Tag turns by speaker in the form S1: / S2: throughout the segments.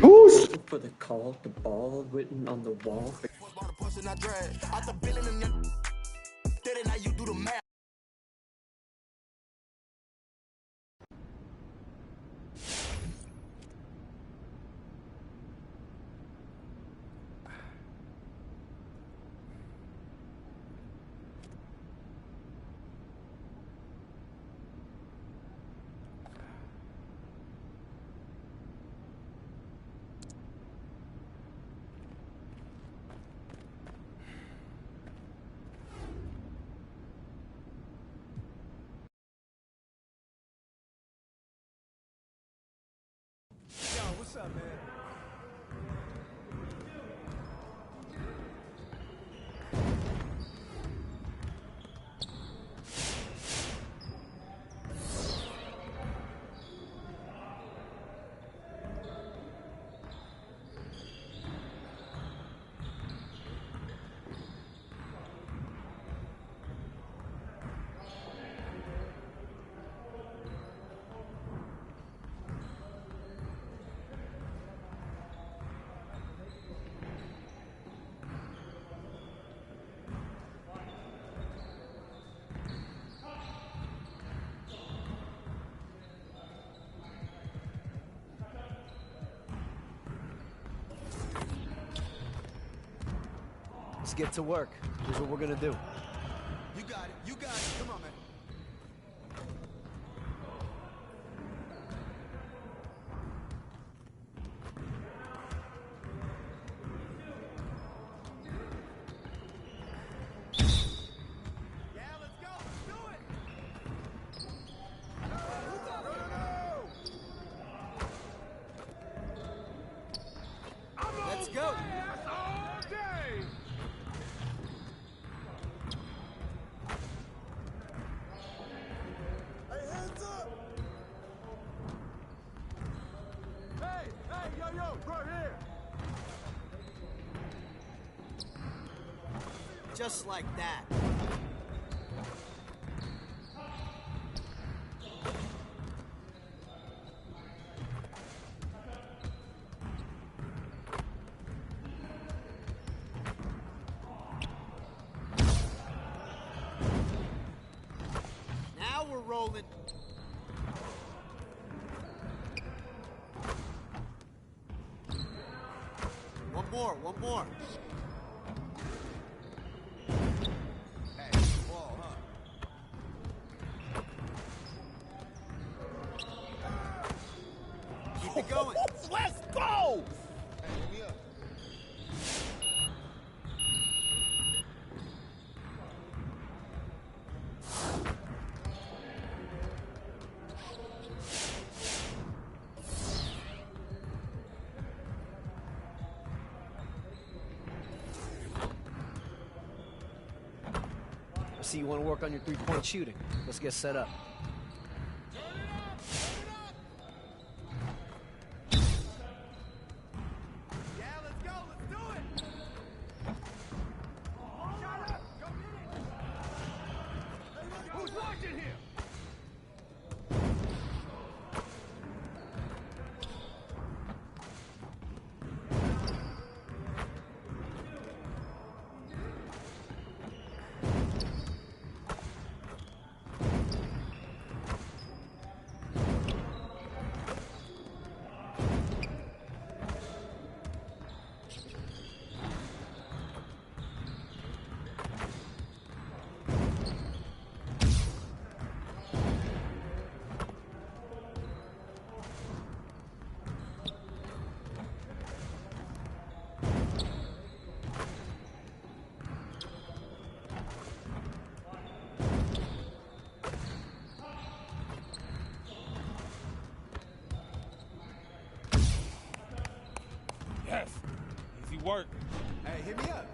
S1: Who's
S2: Waiting for the call, the ball written on the wall.
S3: Yo, what's up, man? Let's get to work. Here's what we're gonna do. You got it. You got it. Come on, man. Yeah, let's go. Let's do it. Let's go. All day. Hey, hands up! Hey, yo, right here! Just like that. Now we're rolling. One more. Hey, whoa, huh? Keep it going. Let's go! Hey, hit me up. I see you want to work on your three-point shooting. Let's get set up. Yeah, let's go. Let's do it. Shut up. Go get it. Who's watching here?
S4: Yes. Easy work.
S3: Hey, hit me up.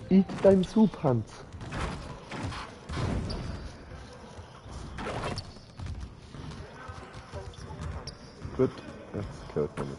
S1: Eat dein Soup, Hans. Gut, jetzt gehört man nicht.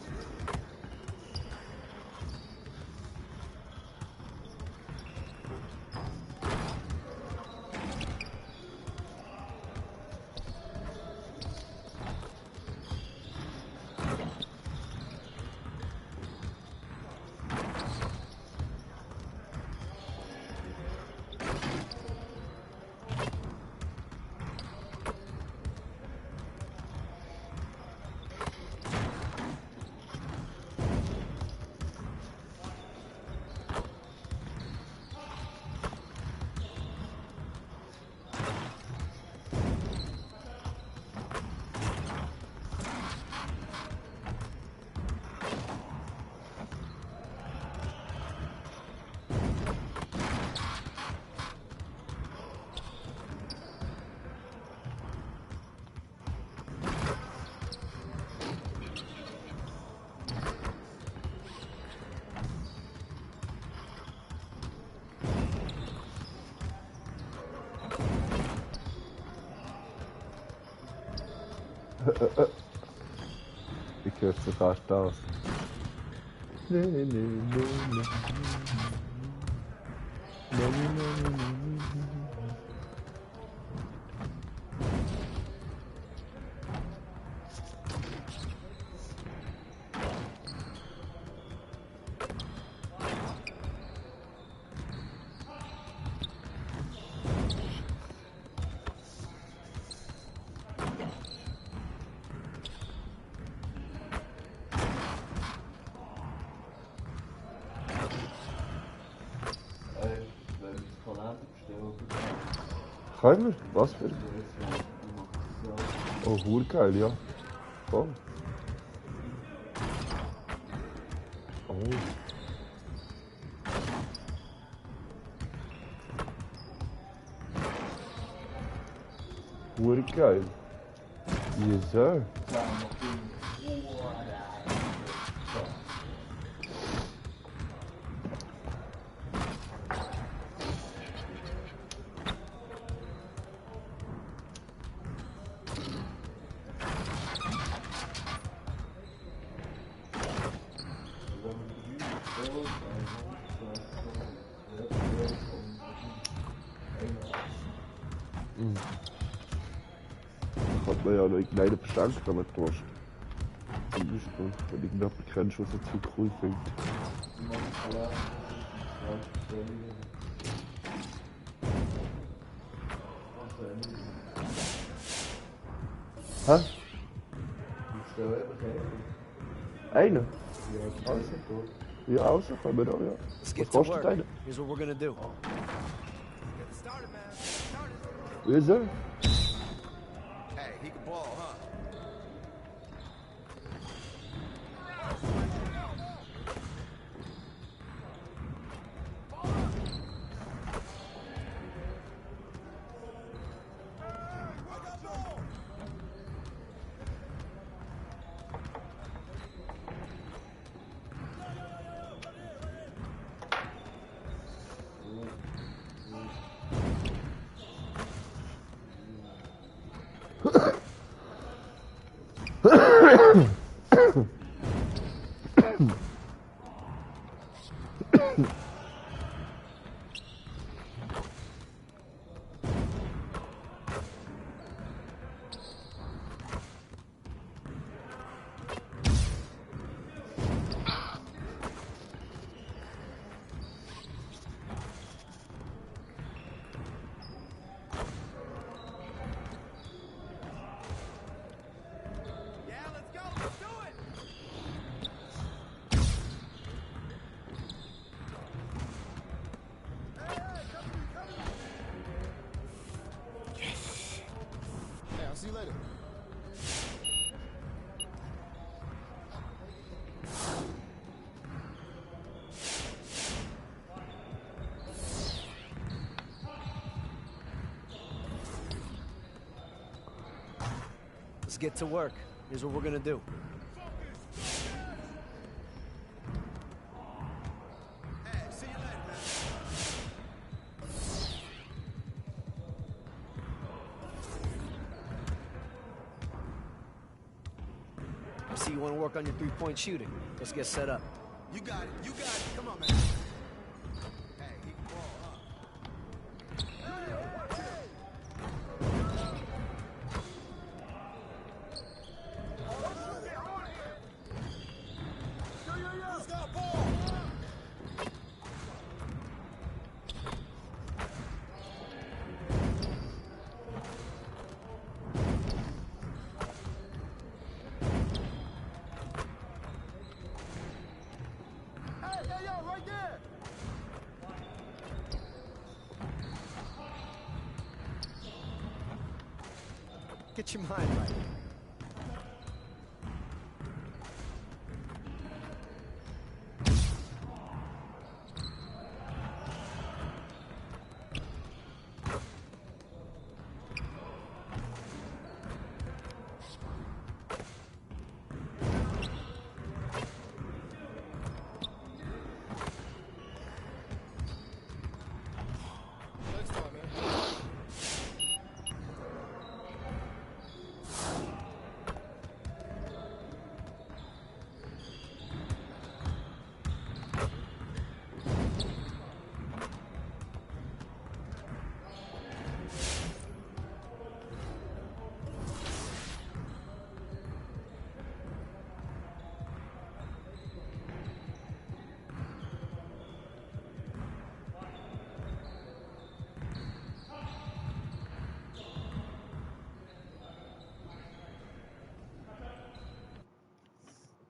S1: Ich höre so fast aus. Nee, nee, nee, nee, nee. Nee, nee, nee, nee, nee. Können wir? Was für? Oh, urgeil, ja. Komm. Oh. Urgeil. Yes, sir. Hat man ja noch einen kleinen Verschenk damit gemacht. Zum Beispiel, wenn irgendjemand kennst, was er zu cool findet. Hä? Einer? Ja, außer können wir da, ja. Was kostet einer?
S3: Here's what we're gonna do.
S1: Wie ist er?
S3: Hey, he can ball, huh? See you later. Let's get to work. Here's what we're gonna do. Hey, see you later, man. see you want to work on your three-point shooting. Let's get set up.
S4: You got it. You got it. Come on, man. Hey, he can ball, huh? Who's got a ball? Right there!
S3: Get your mind right.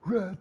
S1: Red.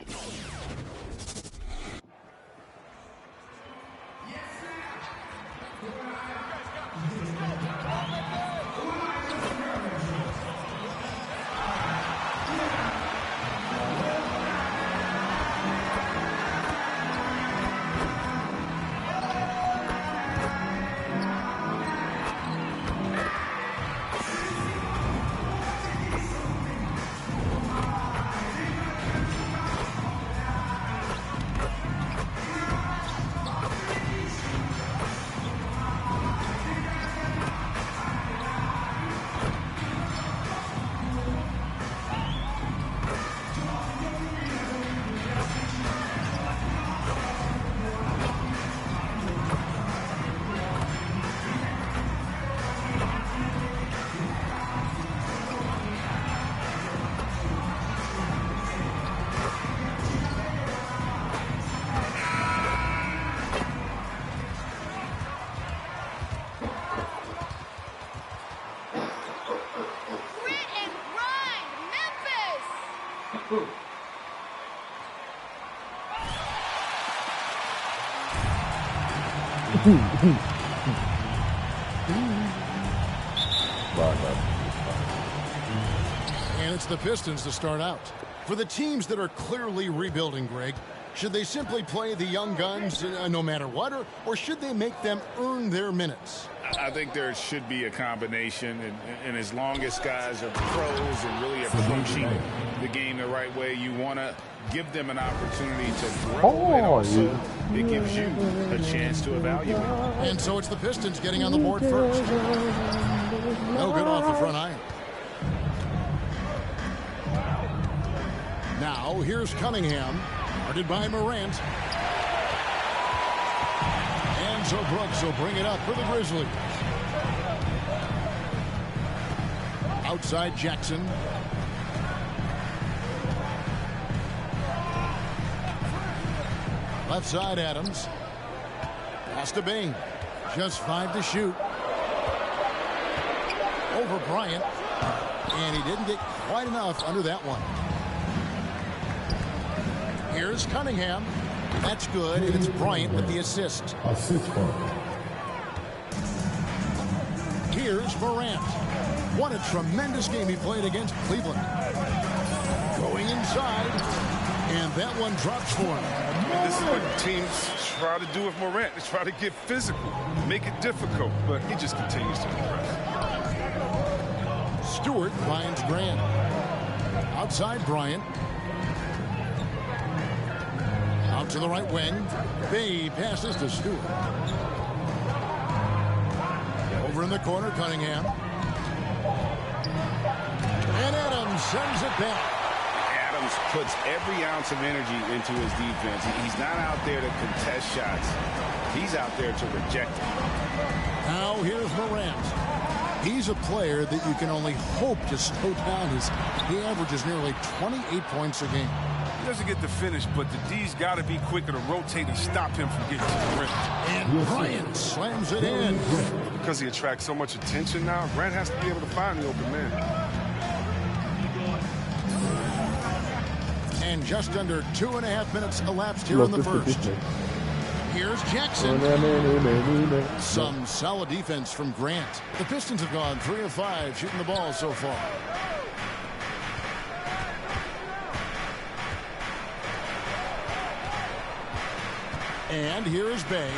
S5: And it's the Pistons to start out. For the teams that are clearly rebuilding, Greg, should they simply play the young guns no matter what, or should they make them earn their minutes?
S6: I think there should be a combination, and as long as guys are pros and really approaching the game the right way, you want to give them an opportunity to grow, and also it gives you a chance to evaluate.
S5: And so it's the Pistons getting on the board first. No good off the front iron. Now here's Cunningham, guarded by Morant. And so Brooks will bring it up for the Grizzlies. Outside Jackson. Left side Adams. Pass to Bing. Just 5 to shoot. Over Bryant. And he didn't get quite enough under that one. Here's Cunningham. That's good, and it's Bryant with the assist. Here's Morant. What a tremendous game he played against Cleveland. Going inside, and that one drops for him.
S7: And this is what teams try to do with Morant. They try to get physical, make it difficult, but he just continues to impress.
S5: Stewart finds Grant. Outside Bryant. Out to the right wing. Bay passes to Stewart. Over in the corner, Cunningham. And Adams sends it back.
S6: Adams puts every ounce of energy into his defense. He's not out there to contest shots. He's out there to reject them.
S5: Now here's Morant. He's a player that you can only hope to slow down as he averages nearly 28 points a game.
S7: He doesn't get the finish, but the D's got to be quicker to rotate and stop him from getting to the rim.
S5: And Bryant slams it in.
S7: Because he attracts so much attention now, Grant has to be able to find the open man.
S5: And just under 2.5 minutes elapsed here in the first. Here's Jackson. Some solid defense from Grant. The Pistons have gone 3 of 5 shooting the ball so far. And here is Bay.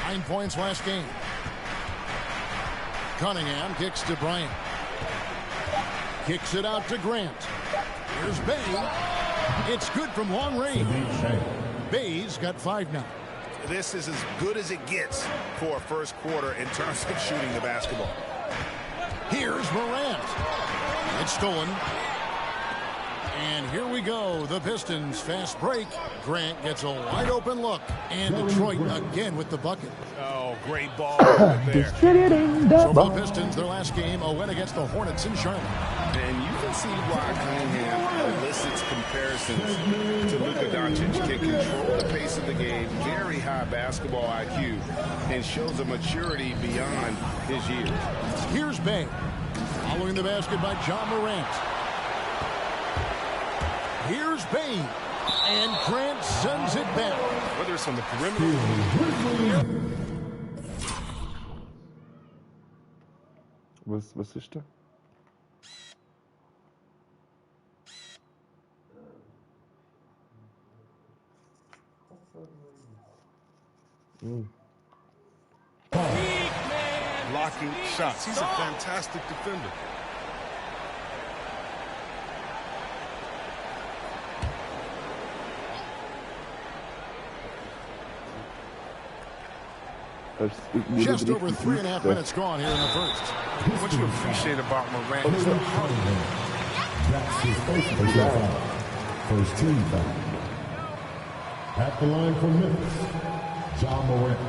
S5: 9 points last game. Cunningham kicks to Bryant. Kicks it out to Grant. Here's Bay. It's good from long range. Bay's got 5 now.
S6: This is as good as it gets for a first quarter in terms of shooting the basketball.
S5: Here's Morant. It's stolen. And here we go. The Pistons fast break. Grant gets a wide open look. And Detroit again with the bucket.
S6: Oh, great ball there.
S5: So for the Pistons, their last game, a win against the Hornets in Charlotte.
S6: And you can see why Cunningham elicits comparisons to Luka Doncic. Can control the pace of the game, very high basketball IQ, and shows a maturity beyond his years.
S5: Here's Bay. Following the basket by John Morant. Here's Bay. And Grant sends it back.
S7: Whether it's on the perimeter.
S1: Was ist da?
S7: Blocking shots. He's a fantastic defender.
S5: Just over 3.5 minutes gone here in the first.
S7: What you appreciate about Morant is the heart.
S8: That's his first team foul. At the line for Memphis, John Morant.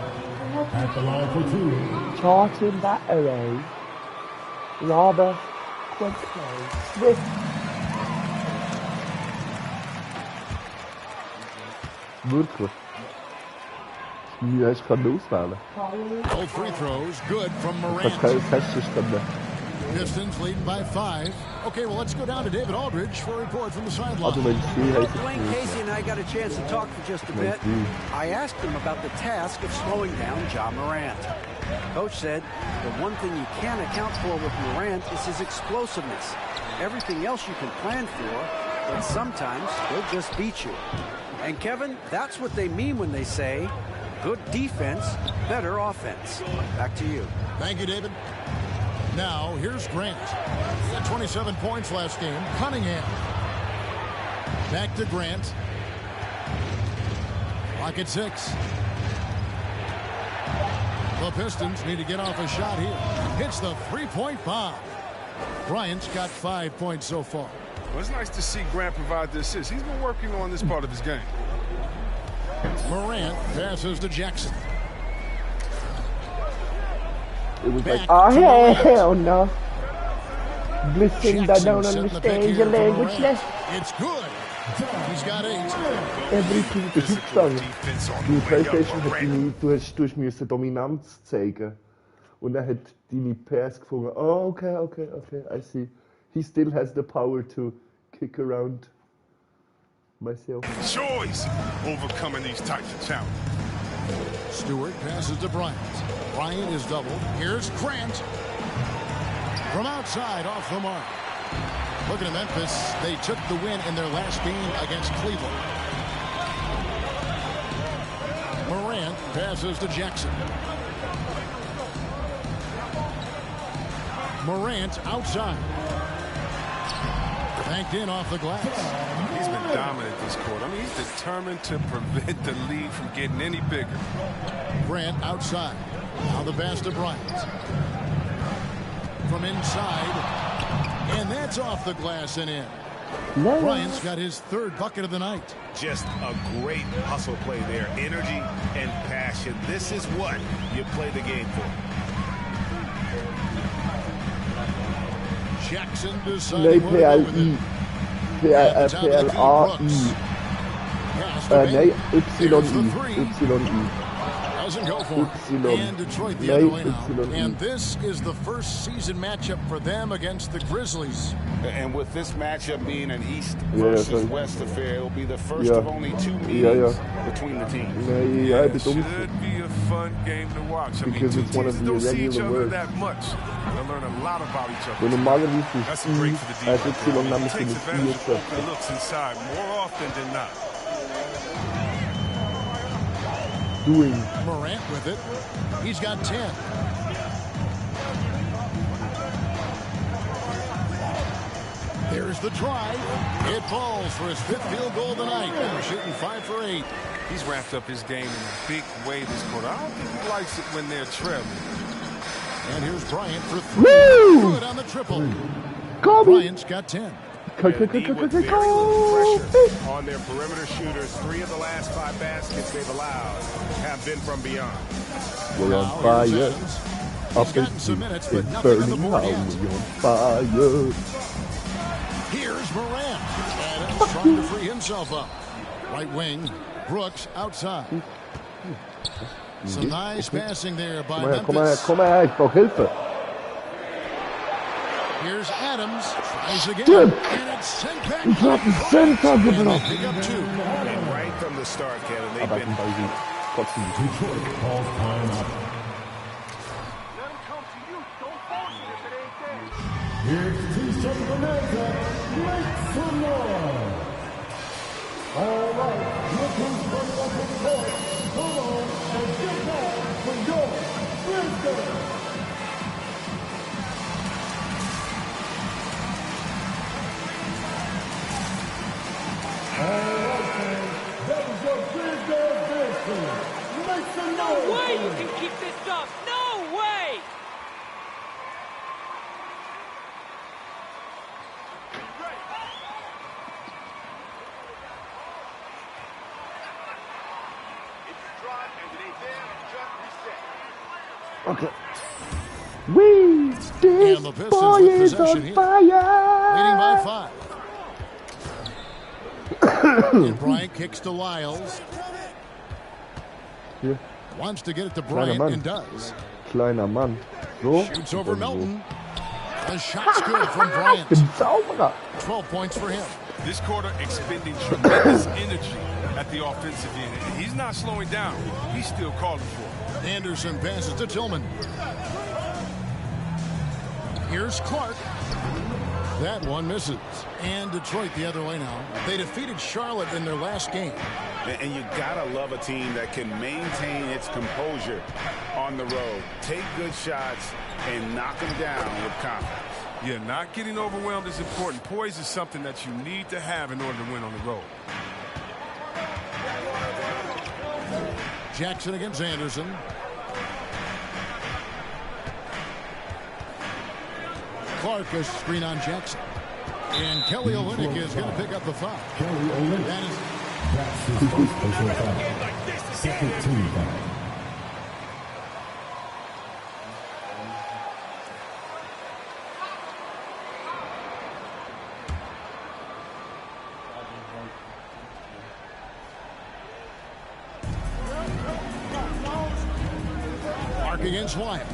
S8: At the line for 2.
S9: Charting battery. Rather quickly. Swift.
S1: Wirklich. Die hast du gerade auswählen.
S5: All free throws good from
S1: Das
S5: Morant.
S1: kann Feststände.
S5: Pistons leading by 5. Okay, well, let's go down to David Aldridge for a report from the sideline.
S1: Also wenn sie
S3: Well, Dwayne Casey and I got a chance to talk for just a bit. I asked him about the task of slowing down Ja Morant. Coach said the one thing you can't account for with Morant is his explosiveness. Everything else you can plan for, but sometimes he'll just beat you. And Kevin, that's what they mean when they say, good defense, better offense. Back to you.
S5: Thank you, David. Now, here's Grant. At 27 points last game. Cunningham. Back to Grant. Clock at 6. The Pistons need to get off a shot here. Hits the three-point bomb. Bryant's got 5 points so far.
S7: Well, it's nice to see Grant provide the assist. He's been working on this part of his game.
S5: Morant passes to Jackson.
S1: It was like,
S9: Oh, hell no. Listen, I don't understand your language.
S5: It's good. He's got 8.
S1: everything ist aufgegangen. Die PlayStation hat du hast müssen Dominanz zeigen. Und dann hat deine PS gefunden, oh, okay, I see. He still has the power to kick around myself.
S7: Joys overcoming these types of challenges.
S5: Stewart passes to Bryant. Bryant is doubled. Here's Grant. From outside, off the mark. Looking at Memphis, they took the win in their last game against Cleveland. Morant passes to Jackson. Morant outside. Banked in off the glass.
S7: He's been dominant this quarter. I mean, he's determined to prevent the lead from getting any bigger.
S5: Grant outside. Now the pass to Bryant. From inside. And that's off the glass and in. Bryant's got his third bucket of the night.
S6: Just a great hustle play there. Energy and passion. This is what you play the game for.
S5: Jackson
S1: Nee,
S5: deciding where to go with it.
S1: PLAI. Nee, YI.
S5: Doesn't go for it. And Detroit the other way now. And this is the first season matchup for them against the Grizzlies.
S6: And with this matchup being an East versus West affair, it'll be the first of only two meetings between the teams.
S1: Nee,
S7: it should be a fun game to watch. I mean, two teams don't see each other that much. They'll learn a lot about each other. That's great for the defense. It takes advantage of open looks inside more often than not.
S5: Morant with it. He's got 10. There's the drive. It falls for his fifth field goal tonight. Now shooting 5 for 8.
S7: He's wrapped up his game in a big way this quarter. I don't think he likes it when they're trailing.
S5: And here's Bryant for 3. Good on the triple. Bryant's got 10.
S6: With very little pressure on their perimeter shooters. 3 of the last 5 baskets they've allowed have been from beyond.
S1: We're on fire.
S5: He's gotten some minutes, but nothing on the board yet.
S1: We're on fire.
S5: Here's Morant. Adams trying to free himself up. Right wing. Brooks outside. Some nice passing there by Memphis.
S1: Komm her, ich brauch Hilfe.
S5: Here's Adams. Tries again.
S1: Dude,
S5: and it's sent back.
S1: ich hab den Center gebracht.
S5: Pick up 2.
S6: And right from the start, Kevin, they've been
S1: trotzdem
S8: Detroit calls time out. Here's T-shirt Bonanza. Make some noise. All right, here comes running up the court. Come on and get back for your Grizzlies.
S10: No way you can keep this up! No way!
S1: Okay. We this boy is on fire.
S5: Leading by 5. And Bryant kicks to Lyles.
S1: Hier.
S5: Wants to get it to Bryant and does.
S1: Kleiner Mann. So.
S5: Shoots over Melton. The shot's good from Bryant.
S1: 12
S5: points for him.
S7: This quarter expending tremendous energy at the offensive end. And he's not slowing down. He's still calling for it.
S5: Anderson passes to Tillman. Here's Clark. That one misses. And Detroit the other way now. They defeated Charlotte in their last game.
S6: And you gotta love a team that can maintain its composure on the road. Take good shots and knock them down with confidence.
S7: Yeah, not getting overwhelmed is important. Poise is something that you need to have in order to win on the road.
S5: Jackson against Anderson. Clark a screen on Jackson. And Kelly Olynyk is going to pick up the foul.
S8: Kelly Olynyk. That's his first personal foul. Second team foul.
S5: Clark against Wyatt.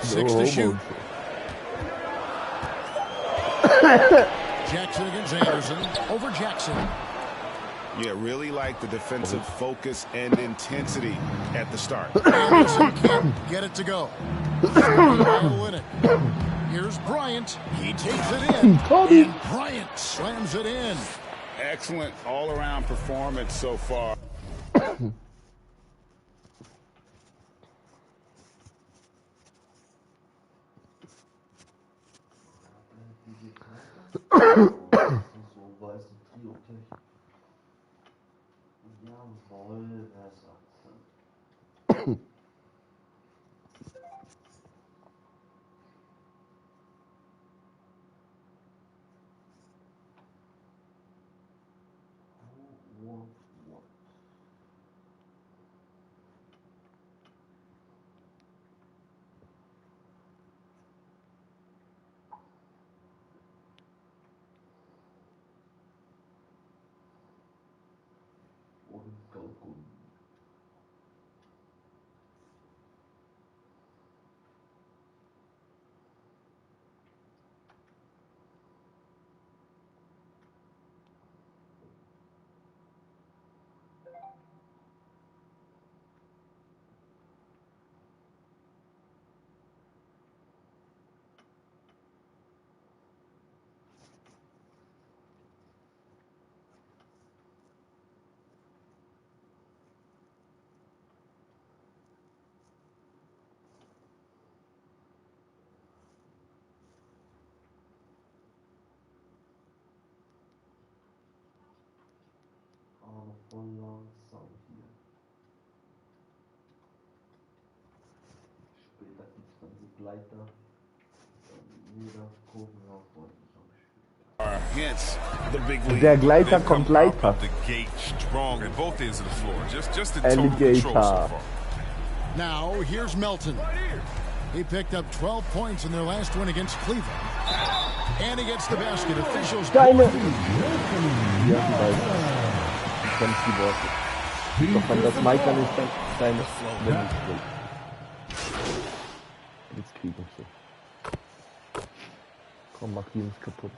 S5: 6 to shoot. Jackson against Anderson. Over Jackson.
S6: Yeah, really like the defensive focus and intensity at the start.
S5: Anderson can't get it to go. Here's Bryant. He takes it in. And Bryant slams it in.
S6: Excellent all-around performance so far.
S11: Voll langsam hier. Später gibt es dann die Gleiter. Jeder Kurven rauf wollte
S1: Der Gleiter kommt Leiter. Alligator.
S5: Now here's Melton. He picked up 12 points in their last win against Cleveland. And he gets the basket. Officials.
S1: Deine. Kennst die Worte. Doch wenn das Mike nicht deine wenn ich will. Jetzt krieg ich sie. Komm, mach die nicht kaputt.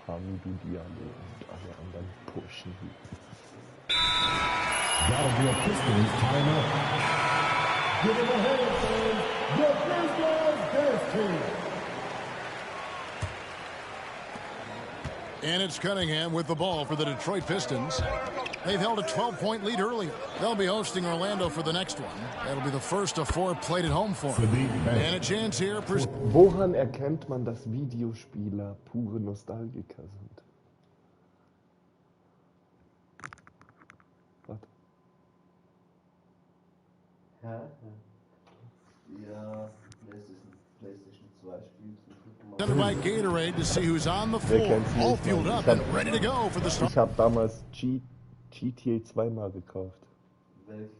S1: Hamidu Diallo und alle anderen pushen hier.
S8: That'll be a Pistons timeout. Give him a hand, fans. The Pistons dance team.
S5: And it's Cunningham with the ball for the Detroit Pistons. They've held a 12-point lead earlier. They'll be hosting Orlando for the next one. That'll be the first of 4 played at home for them. And a chance here.
S1: Woran erkennt man, dass Videospieler pure Nostalgiker sind? Warte.
S11: Ja, PlayStation 2 spielt.
S5: Sent by Gatorade to see who's on the floor. All fueled up and ready to go for the start.
S1: Ich habe damals GTA 2 mal gekauft.
S11: Welches?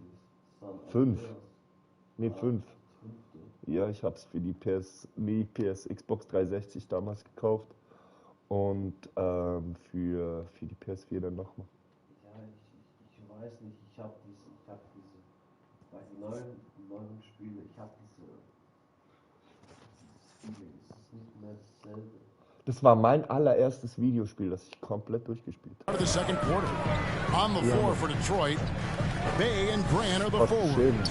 S1: 5. Ne, 5. Ja, ich habe es für die Xbox 360 damals gekauft. Und für die PS4 dann nochmal.
S11: Ja, ich weiß nicht, ich hab diese, bei den neuen Spielen, ich habe diese Feeling, es ist nicht mehr dasselbe.
S1: Das war mein allererstes Videospiel, das ich komplett durchgespielt habe.
S5: The second quarter. On the floor for Detroit, Bay and Grant are the forwards.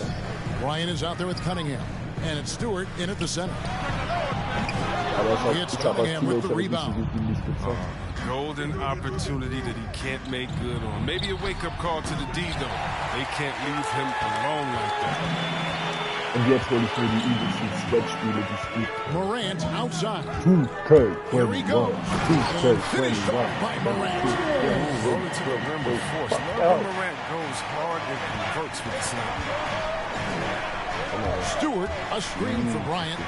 S5: Ryan is out there with Cunningham, and it's Stewart in at the center. It's Cunningham with the rebound.
S7: Golden opportunity that he can't make good on. Maybe a wake-up call to the D, though. They can't leave him alone like that.
S1: Und jetzt hole ich mir die übelsten Sweat-Spiele, die es gibt.
S5: Morant outside.
S1: 2K21.
S5: Here he goes.
S1: 2K21.
S5: By Morant.
S7: Rolling to the rim with force. Love Morant goes hard and converts with the slam.
S5: Stewart, a screen for Bryant.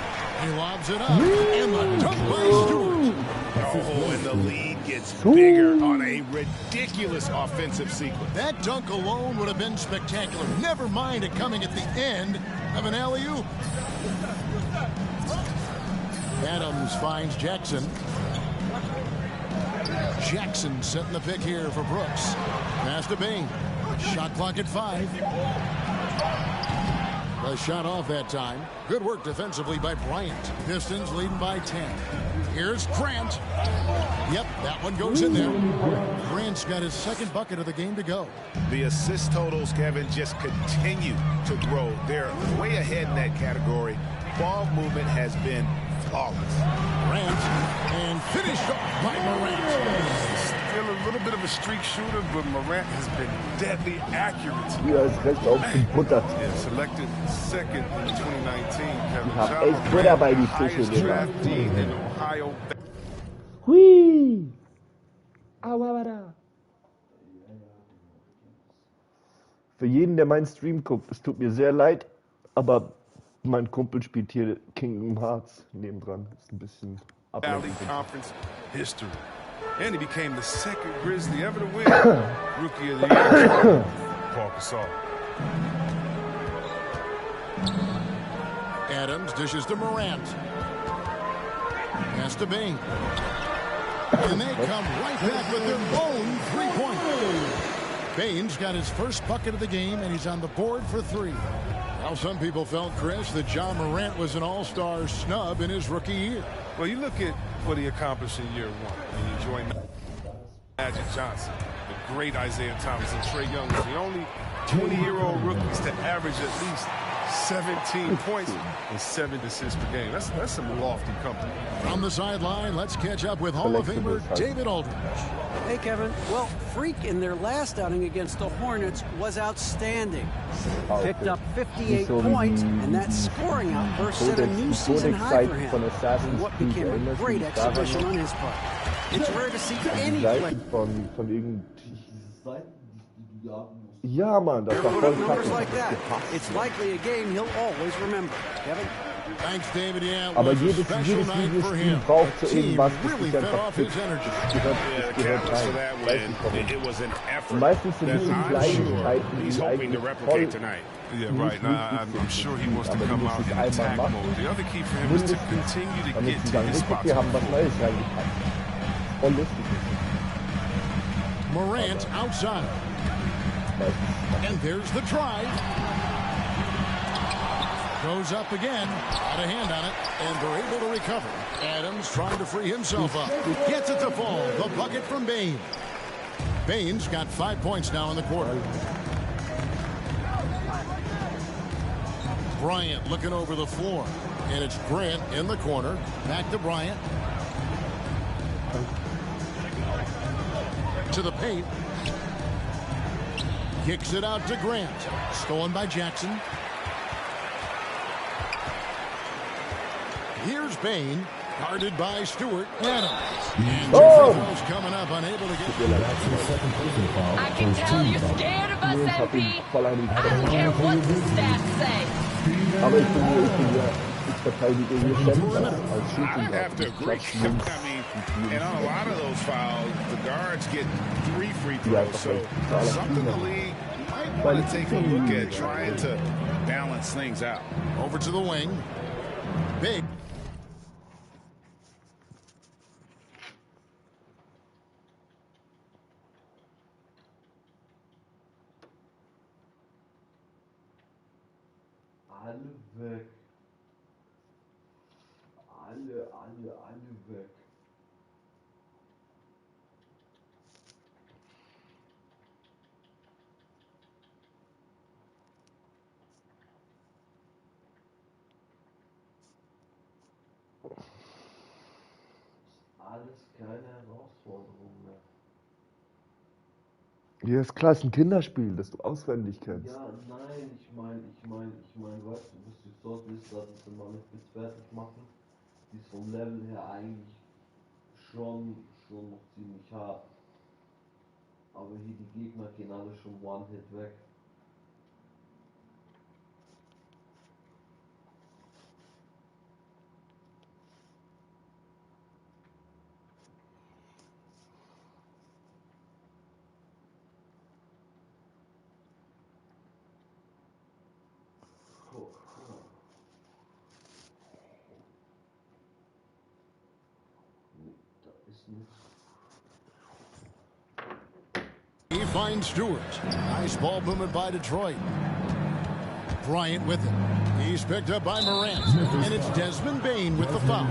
S5: He lobs it up. And the dunk by Stewart.
S6: Oh, and the lead gets bigger on a ridiculous offensive sequence.
S5: That dunk alone would have been spectacular. Never mind it coming at the end of an alley-oop. Adams finds Jackson. Jackson setting the pick here for Brooks. Pass to Bing. Shot clock at 5. The shot off that time. Good work defensively by Bryant. Pistons leading by 10. Here's Grant. Yep, that one goes in there. Grant's got his second bucket of the game to go.
S6: The assist totals, Kevin, just continue to grow. They're way ahead in that category. Ball movement has been flawless.
S5: Grant, and finished off by Morant.
S7: Still a little bit of a streak shooter, but Morant has been deadly accurate.
S1: Ja, ist recht aufgebuttert.
S7: Yeah, selected second in 2019.
S1: Ich hab echt Butter bei die Fische gemacht.
S7: in Ohio.
S1: Hui! Aua, da. Für jeden, der meinen Stream guckt, es tut mir sehr leid, aber mein Kumpel spielt hier Kingdom Hearts nebendran. Ist ein bisschen
S7: Valley Conference history. And he became the second Grizzly ever to win Rookie of the Year. Paul Gasol.
S5: Adams dishes to Morant. Pass to Bing. And they come right back with their own 3-point. Baines got his first bucket of the game, and he's on the board for 3. Now, some people felt, Chris, that John Morant was an all-star snub in his rookie year.
S7: Well, you look at what he accomplished in year 1. And you join Magic Johnson, the great Isaiah Thomas, and Trae Young was the only 20-year-old rookies to average at least 17 points and 7 assists per game. That's some lofty company.
S5: On the sideline, let's catch up with Hall of Famer David Aldridge.
S3: Hey, Kevin. Well, Freak in their last outing against the Hornets was outstanding. Picked up 58 points, and that scoring outburst set a new season high for him. What became a great exhibition on his part. It's rare to see any play.
S1: Ja, Mann, das war voll
S3: numbers like that. It's likely a game he'll always remember. Kevin?
S5: Thanks, David. Yeah,
S1: aber jedes Videospiel braucht so irgendwas, das dich einfach fit. Das gehört rein. Weiß nicht warum. Und meistens so ein bisschen Kleinigkeiten, die eigentlich voll
S7: Yeah, right. Now, I'm sure he wants to come out in attack mode. The other key for him is to continue to get to his spots.
S1: Wir haben was Neues reingepackt. Voll lustig.
S5: Morant outside. And there's the drive. Goes up again. Got a hand on it. And they're able to recover. Adams trying to free himself up. Gets it to fall. The bucket from Baines. Baines got 5 points now in the quarter. Bryant looking over the floor. And it's Grant in the corner. Back to Bryant. To the paint. Kicks it out to Grant. Stolen by Jackson. Here's Bain. Guarded by Stewart. Adams. And Jeffrey's coming up, unable to get it.
S10: I can tell you're scared of us, MP. I don't care what the stats say.
S1: Aber ich verteidige hier Center als Shooting
S6: I'd have to agree. I mean, and on a lot of those fouls, the guards get 3 free throws. So something the league might want to take a look at trying to balance things out.
S5: Over to the wing. Big.
S11: Alle weg. Alle weg. Alles keine Herausforderung mehr.
S1: Ja, ist klar, ist ein Kinderspiel, das du auswendig kennst.
S11: Ja, nein, ich meine, weißt du, was du dort willst, dass sie mal mit fertig machen, die ist vom Level her eigentlich schon noch ziemlich hart. Aber hier die Gegner gehen alle schon One-Hit weg.
S5: He finds Stewart. Nice ball movement by Detroit. Bryant with it. He's picked up by Morant. And it's Desmond Bain with the foul.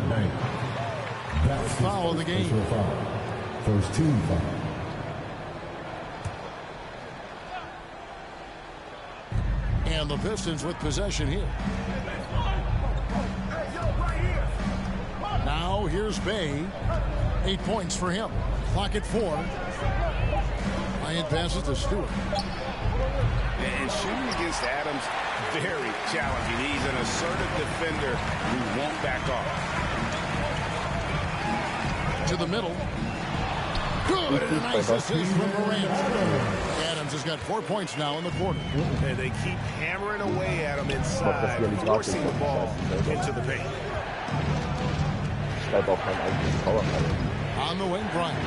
S5: First foul of the game.
S8: First team foul.
S5: And the Pistons with possession here. Now here's Bay. 8 points for him. Clock at 4. Bryant passes to Stewart.
S6: And shooting against Adams, very challenging. He's an assertive defender who won't back off.
S5: To the middle. Good. And a nice assist from Morant. Adams has got 4 points now in the quarter.
S7: And they keep hammering away at him inside, forcing the ball into the paint.
S5: On the wing, Bryant.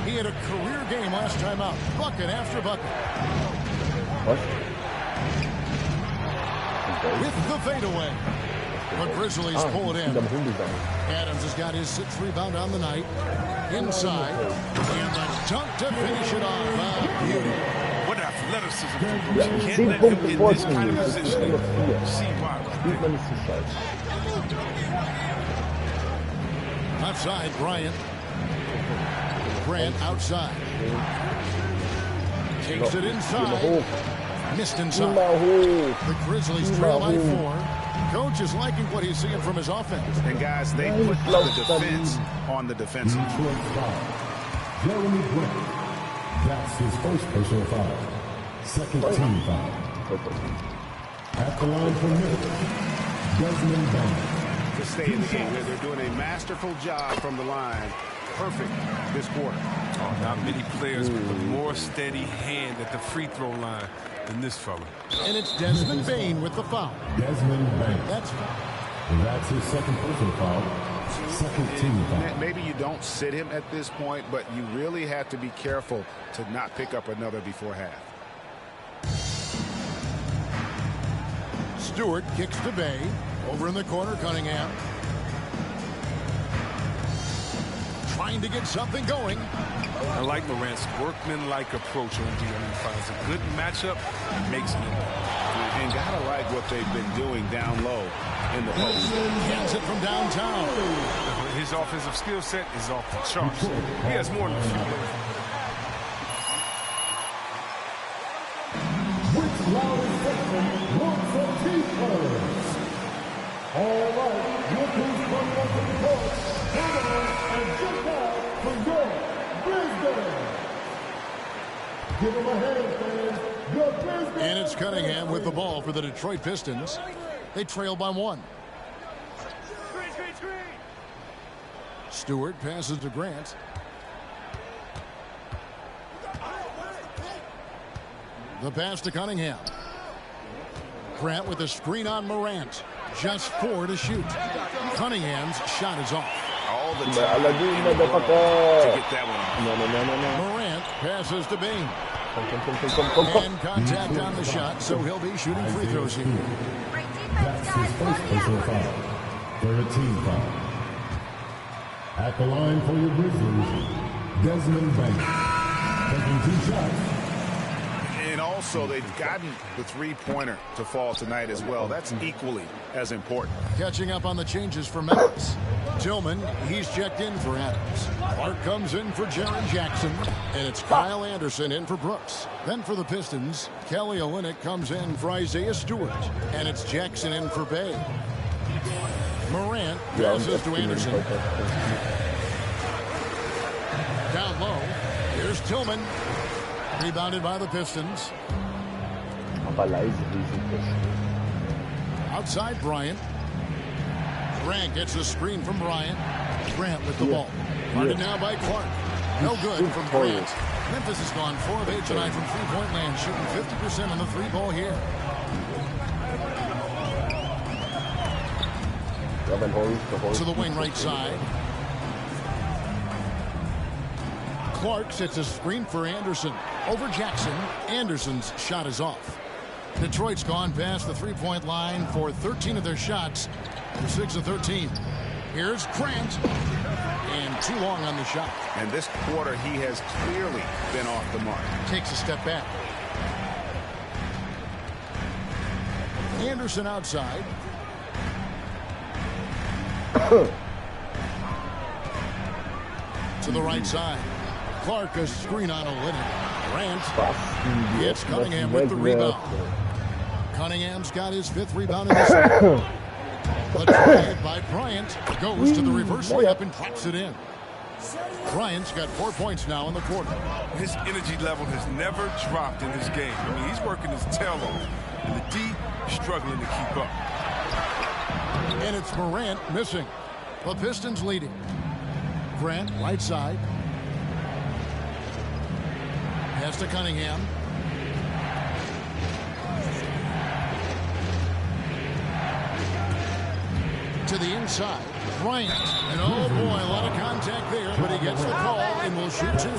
S5: He had a career game last time out. Bucket after bucket.
S1: What?
S5: With the fadeaway. The Grizzlies pull it in. Adams has got his 6th rebound on the night. Inside. And the dunk to finish it off. Beauty.
S7: What athleticism from Brooks. You can't
S1: 10
S7: let him
S1: Punkte
S7: hit this
S1: Vorsprung
S7: kind of
S1: jetzt. Das ist
S7: position.
S1: nur noch 4.
S7: See why.
S1: Spielt man nicht so scheiße.
S5: Outside, Bryant. Grant outside. Takes it inside. Missed inside. The Grizzlies trail by 4. Coach is liking what he's seeing from his offense.
S6: And guys, they put the defense on the defensive.
S10: Jeremy Grant. That's his first personal foul. Second team foul. At the line for Memphis, Desmond Bain.
S6: To stay in the game, they're doing a masterful job from the line. Perfect this quarter.
S7: Oh, not many players with a more steady hand at the free throw line than this fella.
S5: And it's Desmond Bain with the foul.
S10: Desmond Bain.
S5: That's
S10: his second personal foul. Second team foul.
S6: Maybe you don't sit him at this point, but you really have to be careful to not pick up another before half.
S5: Stewart kicks to Bay. Over in the corner, Cunningham. Trying to get something going.
S7: I like Morant's workman-like approach on D. He finds a good matchup and makes it.
S6: And gotta like what they've been doing down low in the post.
S5: Gets it from downtown.
S7: His offensive skill set is off the charts. He has more than a few players.
S8: Which Lowry section wants a keeper? All right, here comes one more from the court. Come on and get out for your Brisbane. Give him a hand, fans. Your Brisbane.
S5: And it's Cunningham with the ball for the Detroit Pistons. They trail by 1. Stewart passes to Grant. The pass to Cunningham. Grant with a screen on Morant. Just 4 to shoot. Cunningham's shot is off.
S6: All the time to get that one off.
S1: No.
S5: Morant passes to Bain. And contact on the shot, so he'll be shooting free throws here.
S10: That's his first personal foul. Third team foul. At the line for your Grizzlies, Desmond Bain. Taking 2 shots.
S6: And also, they've gotten the three-pointer to fall tonight as well. That's equally as important.
S5: Catching up on the changes for Memphis. Tillman, he's checked in for Adams. Clark comes in for Jaren Jackson. And it's Kyle Anderson in for Brooks. Then for the Pistons, Kelly Olynyk comes in for Isaiah Stewart. And it's Jackson in for Bay. Morant passes to Anderson. Down low, here's Tillman. Rebounded by the Pistons. Outside Bryant. Grant gets a screen from Bryant. Grant with the ball. Guarded now by Clark. No good from Grant. Memphis has gone 4 of 8 tonight from three-point land, shooting 50% on the 3-ball here. To the wing right side. Clark sets a screen for Anderson. Over Jackson. Anderson's shot is off. Detroit's gone past the three-point line for 13 of their shots. They're 6 of 13. Here's Grant. And too long on the shot.
S6: And this quarter, he has clearly been off the mark.
S5: Takes a step back. Anderson outside. To the right side. Clark a screen on Olynyk. Grant gets Cunningham with the rebound. Cunningham's got his 5th rebound in this one. The drive by Bryant goes to the reverse layup and drops it in. Bryant's got 4 points now in the quarter.
S7: His energy level has never dropped in this game. I mean, he's working his tail off. And the D struggling to keep up.
S5: And it's Morant missing. The Pistons leading. Grant, right side. Pass to Cunningham. To the inside. Bryant. And oh boy, a lot of contact there, but he gets the call and will shoot 2.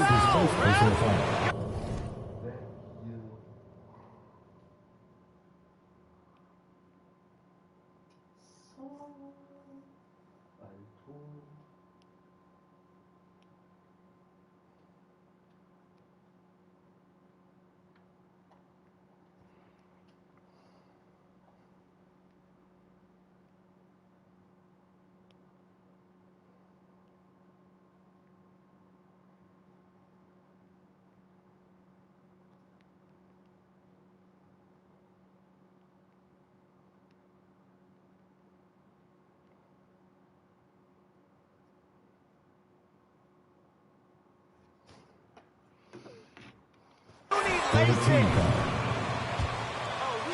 S10: team foul.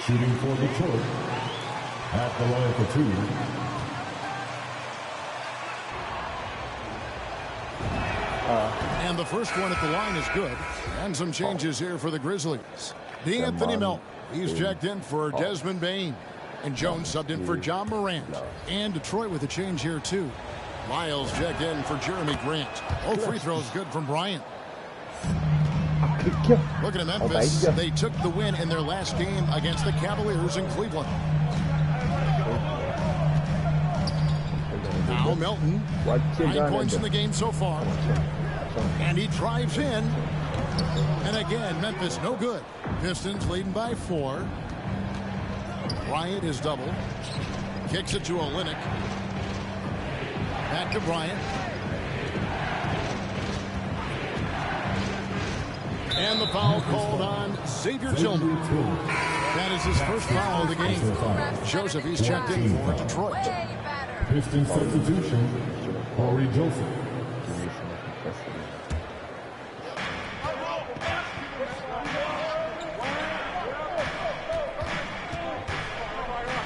S10: Shooting for Detroit. At the line for 2.
S5: And the first one at the line is good. And some changes here for the Grizzlies. D'Anthony Melton, he's checked in for Desmond Bain. And Jones subbed in for John Morant. And Detroit with a change here too. Lyles checked in for Jeremy Grant. Oh, free throws good from Bryant. Looking at Memphis, they took the win in their last game against the Cavaliers in Cleveland. Now Melton, 9 points in the game so far. And he drives in. And again, Memphis no good. Pistons leading by 4. Bryant is double. Kicks it to Olynyk. Back to Bryant. And the foul called on Xavier Tillman. That is his first foul of the game. Joseph, he's checked in for Detroit.
S10: Pistons substitution, Corey Joseph.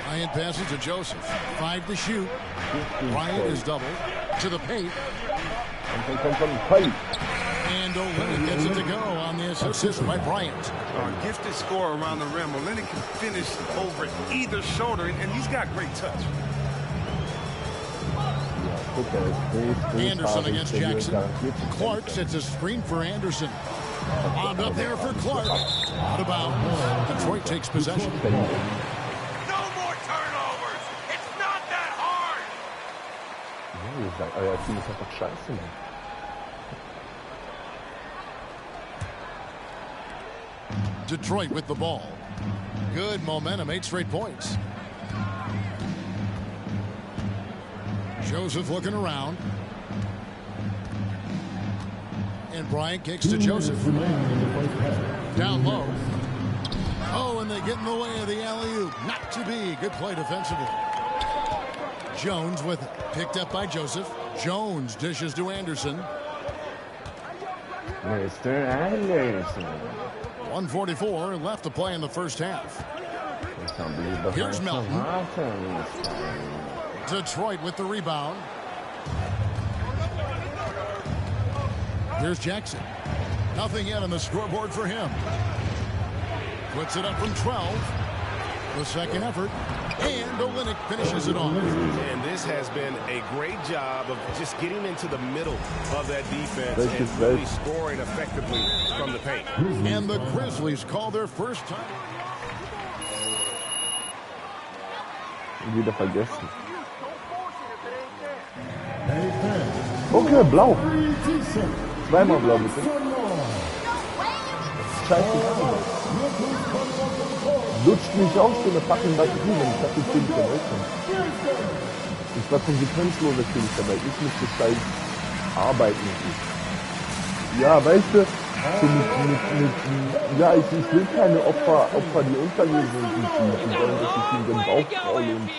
S5: Bryant passes to Joseph. 5 to shoot. Bryant is double to the paint. And Olynyk gets it to go on this assist by Bryant.
S7: Gifted scorer around the rim. Olynyk can finish over either shoulder, and he's got great touch.
S5: Anderson against Jackson. Clark sets a screen for Anderson. Bombed up there for Clark. Out of bounds. Detroit takes possession.
S7: No more turnovers. It's not that hard.
S1: Euer Team ist einfach scheiße, Mann.
S5: Detroit with the ball. Good momentum, 8 straight points. Joseph looking around. And Bryant kicks to Joseph. Down low. Oh, and they get in the way of the alley-oop. Not to be. Good play defensively. Jones with it. Picked up by Joseph. Jones dishes to Anderson.
S1: Mr. Anderson.
S5: 1:44 left to play in the first half. Here's Melton. Detroit with the rebound. Here's Jackson. Nothing yet on the scoreboard for him. Puts it up from 12. The second effort. And Olynyk finishes it off.
S12: And this has been a great job of just getting into the middle of that defense and really scoring effectively from the paint.
S5: And the Grizzlies call their first time.
S1: Wieder vergessen. Okay, blau. Zweimal blau, bitte. Scheiße. Lutscht mich aus so eine fucking Batterie, wenn ich dachte, ich bin von Eltern. Ich war konsequenzloser Kind dabei. Ich musste scheiß arbeiten. Ja, weißt du, ja, ich will keine Opfer, die untergehen sind. Die wollen, dass ich in den Bauch kraule und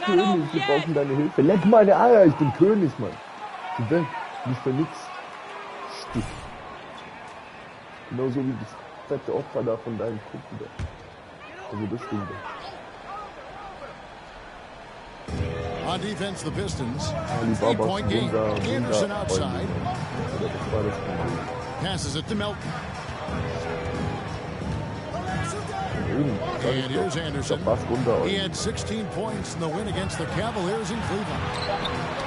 S1: König, wir brauchen deine Hilfe. Leck meine Eier, ich bin König, Mann. Du weg, nicht für nix. Stift. Genauso wie das fette Opfer da von deinem Kunden da. Also das Ding da.
S5: On defense, the Pistons. 8-point game. Anderson outside. Passes it to Melton. And here's Anderson. He had 16 points in the win against the Cavaliers in Cleveland.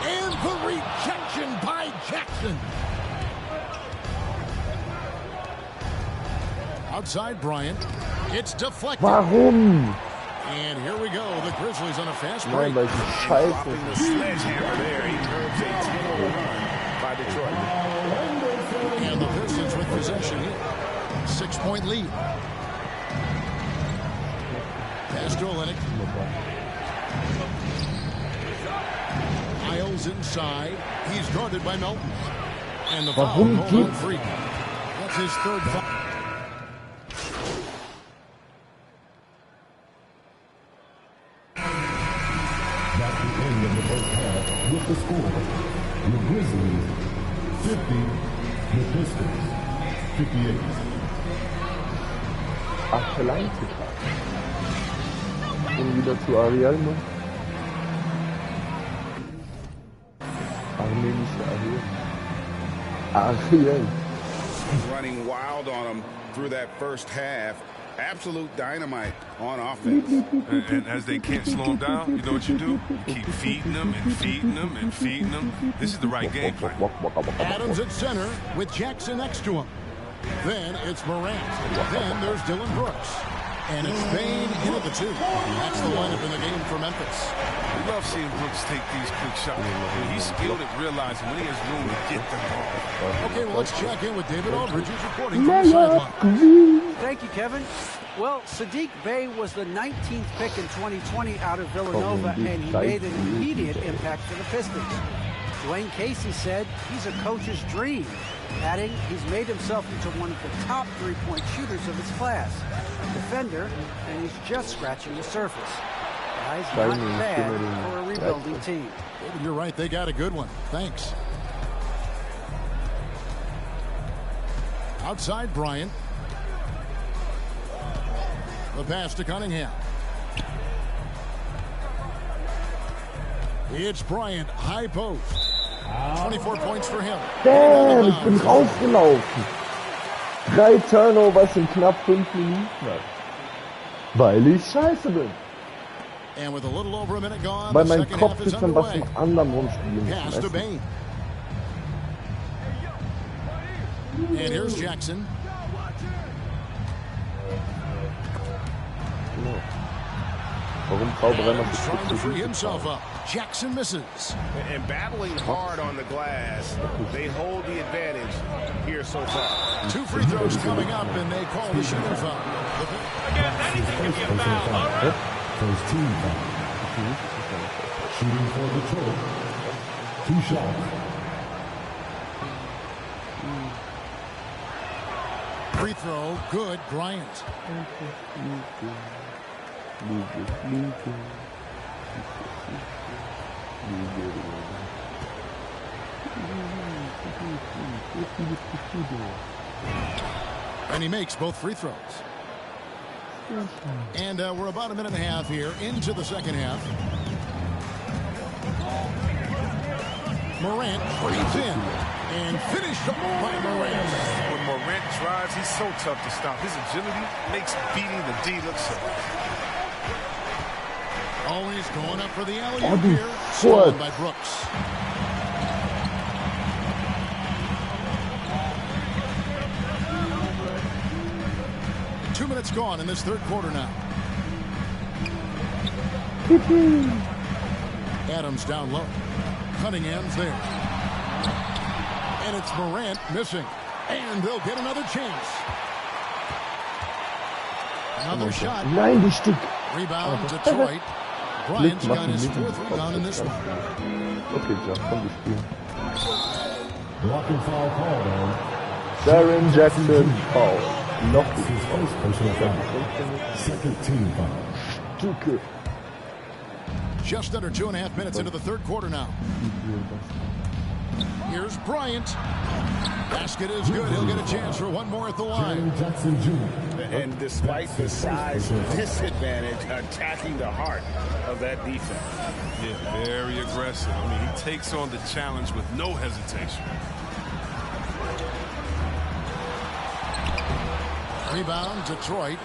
S5: And the rejection by Jackson. Outside Bryant. It's deflected.
S1: Warum?
S5: And here we go. The Grizzlies on a fast break.
S1: Nein, weil sie scheiße.
S12: The sledgehammer there. He curves a 10-0 run by Detroit.
S5: And the Pistons with possession here. 6-point lead. Pass to Olynyk. Lyles inside. He's guarded by Melton. And the foul called on Freak. That's his third foul.
S10: With the score, the Grizzlies 50, the Pistons 58.
S1: Atlanta. Und wieder zu Ariel, ne? Armenische Ariel.
S6: Running wild on him through that first half. Absolute dynamite on offense.
S7: And as they can't slow him down, you know what you do? You keep feeding them and feeding them and feeding them. This is the right game plan.
S5: Adams at center with Jackson next to him. Then it's Morant. Then there's Dylan Brooks. And it's Bain into the 2. That's the lineup in the game for Memphis.
S7: We love seeing Brooks take these quick shots. He's skilled at realizing when he has room to get them ball.
S5: Okay, well, let's check in with David Aldridge, who's reporting from the sideline.
S3: Thank you, Kevin. Well, Sadiq Bey was the 19th pick in 2020 out of Villanova, and he made an immediate impact for the Pistons. Dwayne Casey said he's a coach's dream, adding he's made himself into one of the top three-point shooters of his class, a defender, and he's just scratching the surface. Guy's not bad for a rebuilding team.
S5: You're right, they got a good one. Thanks. Outside Bryant. The pass to Cunningham. It's Bryant, high post. 24 points for him.
S1: Damn, ich bin rausgelaufen. 3 Turnovers in knapp 5 Minuten. Weil ich scheiße bin.
S5: And with a little over a minute gone,
S1: weil mein Kopf ist an was anderem rumspielen.
S5: Pass to Bain. And here's Jackson.
S1: Warum Zauberer
S5: trying to free himself up. Jackson misses.
S12: And battling hard on the glass, they hold the advantage here so far.
S5: 2 free throws coming up, and they call the shooting foul.
S8: Again, anything can be a foul. All right. First team foul. Shooting for Detroit. 2 shots.
S5: Free throw, good, Bryant. And he makes both free throws. And we're about a minute and a half here into the second half. Morant breathes in and finished up by Morant.
S7: When Morant drives, he's so tough to stop. His agility makes beating the D look so.
S5: Always going up for the alley-oop here. Stolen by Brooks. Two minutes gone in this third quarter now. Adams down low. Cunningham's there. And it's Morant missing. And they'll get another chance. Another shot. Rebound, Detroit. Bryant's got his 4th rebound in this one.
S1: Okay, John, komm, wir spielen.
S8: Blocking foul call, man.
S1: Darren Jackson foul. Noch
S8: his first personal foul. Second team foul.
S1: Too good.
S5: Just under 2.5 minutes into the third quarter now. Here's Bryant. Basket is good. He'll get a chance for one more at the line.
S8: Jackson Jr.
S6: And despite the size disadvantage, attacking the heart of that defense.
S7: Yeah, very aggressive. I mean, he takes on the challenge with no hesitation.
S5: Rebound, Detroit.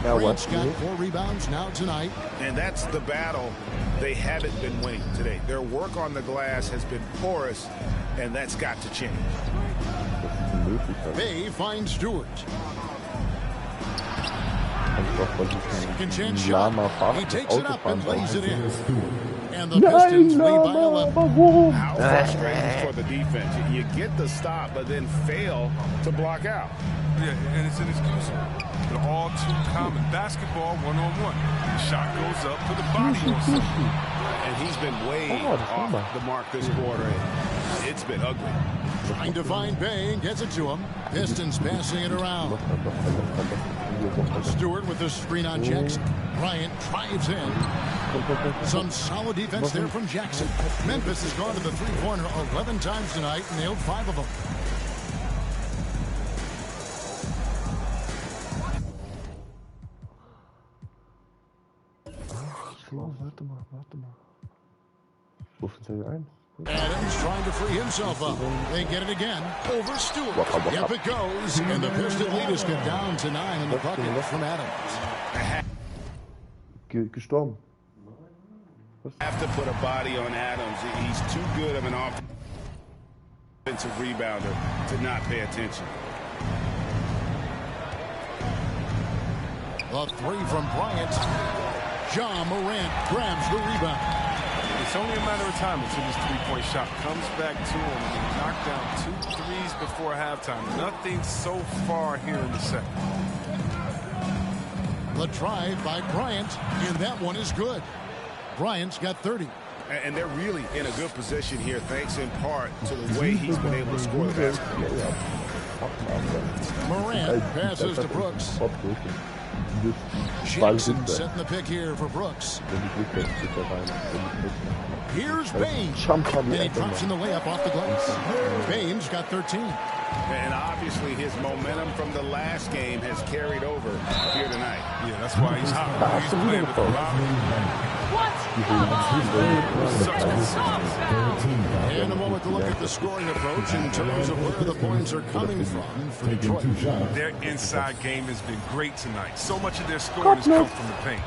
S1: Now
S5: Bryant's got 4 rebounds now tonight.
S6: And that's the battle they haven't been winning today. Their work on the glass has been porous, and that's got to change.
S5: Bay finds Stewart. Second chance shot. He takes it up and lays it in. And the Pistons lead by 11.
S6: How frustrating for the defense. You get the stop, but then fail to block out.
S7: Yeah, and it's inexcusable. The all too common basketball one-on-one. The shot goes up to the body or something.
S6: And he's been way off the mark this quarter. It's been ugly.
S5: Trying to find Bay and gets it to him. Pistons passing it around. Stewart with the screen on Jackson. Bryant drives in. Some solid defense there from Jackson. Memphis has gone to the three-pointer 11 times tonight and nailed 5 of them. Adams trying to free himself up. They get it again. Over Stewart. Yep, it goes. And the Piston lead is cut down to 9 in the bucket from Adams.
S1: Gestorben.
S6: Have to put a body on Adams. He's too good of an offensive rebounder to not pay attention.
S5: The three from Bryant. Ja Morant grabs the rebound.
S7: It's only a matter of time until this three-point shot comes back to him. He knocked down 2 threes before halftime. Nothing so far here in the second.
S5: The drive by Bryant, and that one is good. Bryant's got 30.
S6: And they're really in a good position here, thanks in part to the way he's been able to score the basketball.
S5: Morant passes to Brooks. Jackson setting the pick here for Brooks. Here's Bain. And he drops in the layup off the glass. Bain's got 13.
S6: And obviously his momentum from the last game has carried over here tonight.
S7: Yeah, that's why he's hot. He's playing with a lot.
S5: And a moment to look at the scoring approach in terms of where the points are coming from for Detroit.
S7: Their inside game has been great tonight. So much of their scoring has come from the paint.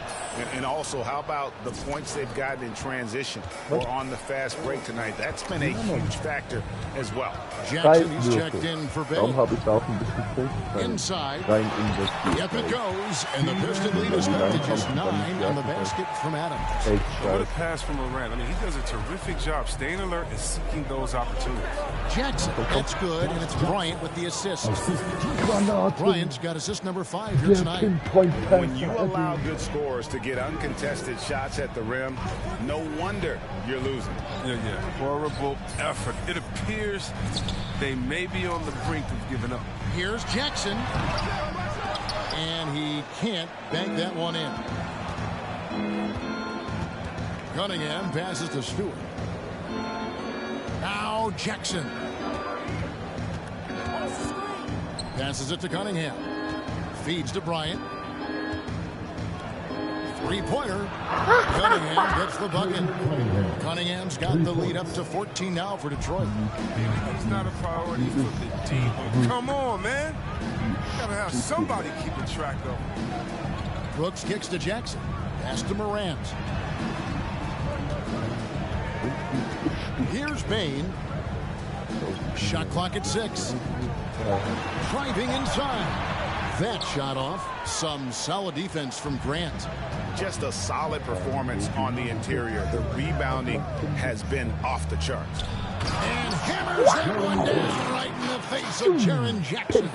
S6: And also, how about the points they've gotten in transition or on the fast break tonight? That's been a huge factor as well.
S5: Jackson is checked in for Bain. Inside. Yep, it goes. And the Piston lead is back to just 9 on the basket from Adams.
S7: What a pass from Morant. I mean, he does a terrific job staying alert and seeking those opportunities.
S5: Jackson, that's good, and it's Bryant with the assist. Bryant's got assist number 5 here tonight.
S6: When you allow good scorers to get uncontested shots at the rim, no wonder you're losing.
S7: Yeah. Horrible effort. It appears they may be on the brink of giving up.
S5: Here's Jackson. And he can't bank that one in. Cunningham passes to Stewart. Now Jackson. Passes it to Cunningham. Feeds to Bryant. Three-pointer. Cunningham gets the bucket. Cunningham's got the lead up to 14 now for Detroit.
S7: It's not a priority for the team. Come on, man. You gotta have somebody keeping track of him.
S5: Brooks kicks to Jackson. Pass to Morant. Here's Bain. Shot clock at 6. Driving inside. That shot off. Some solid defense from Grant.
S6: Just a solid performance on the interior. The rebounding has been off the charts.
S5: And hammers that one down right in the face of Jaren Jackson.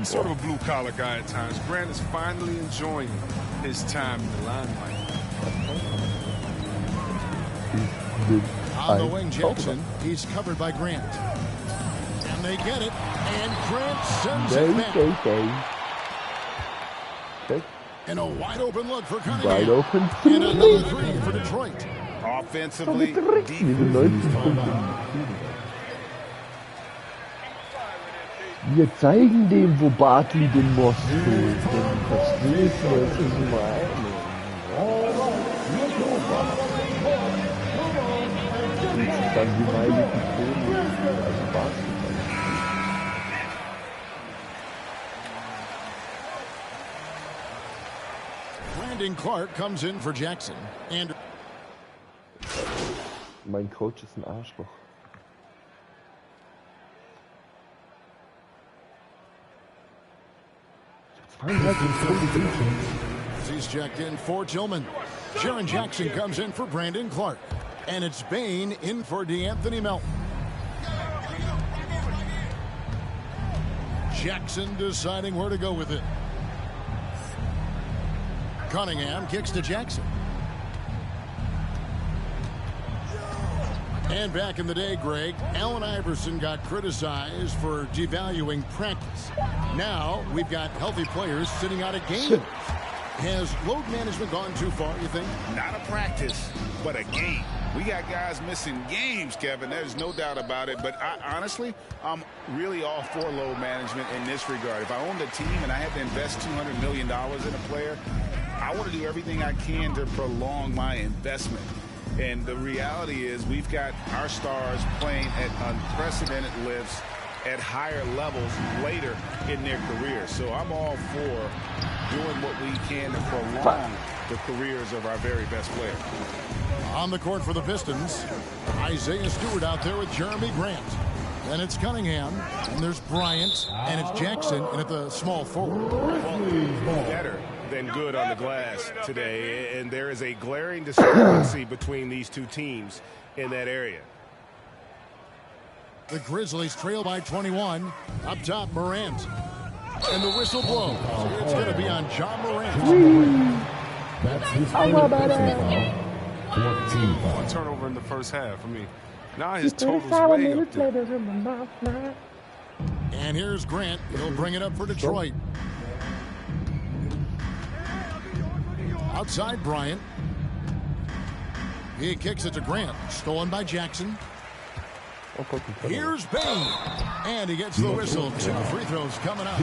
S7: Sort of a blue-collar guy at times. Grant is finally enjoying his time in the limelight.
S5: On the wing, Jackson. He's covered by Grant. And they get it. And Grant sends it back. And a wide-open look for Cunningham.
S1: Wide open.
S5: And another 3 for Detroit.
S6: Offensively,
S1: Wir zeigen dem, wo Bartley den Most holt. Verstehst du, was ich meine? Dann die heiligen Kronen, also Basketball.
S5: Brandon Clark comes in for Jackson. And
S1: mein Coach ist ein Arschloch.
S5: He's checked in for Tillman. Jaren Jackson comes in for Brandon Clark. And it's Bain in for DeAnthony Melton. Jackson deciding where to go with it. Cunningham kicks to Jackson. And back in the day, Greg, Allen Iverson got criticized for devaluing practice. Now we've got healthy players sitting out of games. Has load management gone too far, you think?
S6: Not a practice, but a game. We got guys missing games, Kevin. There's no doubt about it. But honestly, I'm really all for load management in this regard. If I owned a team and I had to invest $200 million in a player, I want to do everything I can to prolong my investment. And the reality is we've got our stars playing at unprecedented lifts at higher levels later in their career. So I'm all for doing what we can to prolong the careers of our very best players.
S5: On the court for the Pistons, Isaiah Stewart out there with Jeremy Grant. Then it's Cunningham, and there's Bryant, and it's Jackson, and at the small forward.
S12: Well, better than good on the glass today, and there is a glaring discrepancy between these two teams in that area.
S5: The Grizzlies trail by 21. Up top, Morant. And the whistle blows. It's going to be on John Morant.
S10: That's his third personal foul. 14 foul.
S7: One turnover in the first half. I mean, now his total's way up there.
S5: And here's Grant. He'll bring it up for Detroit. Outside Bryant. He kicks it to Grant. Stolen by Jackson. Here's Bain. And he gets the whistle. 2 free throws coming up.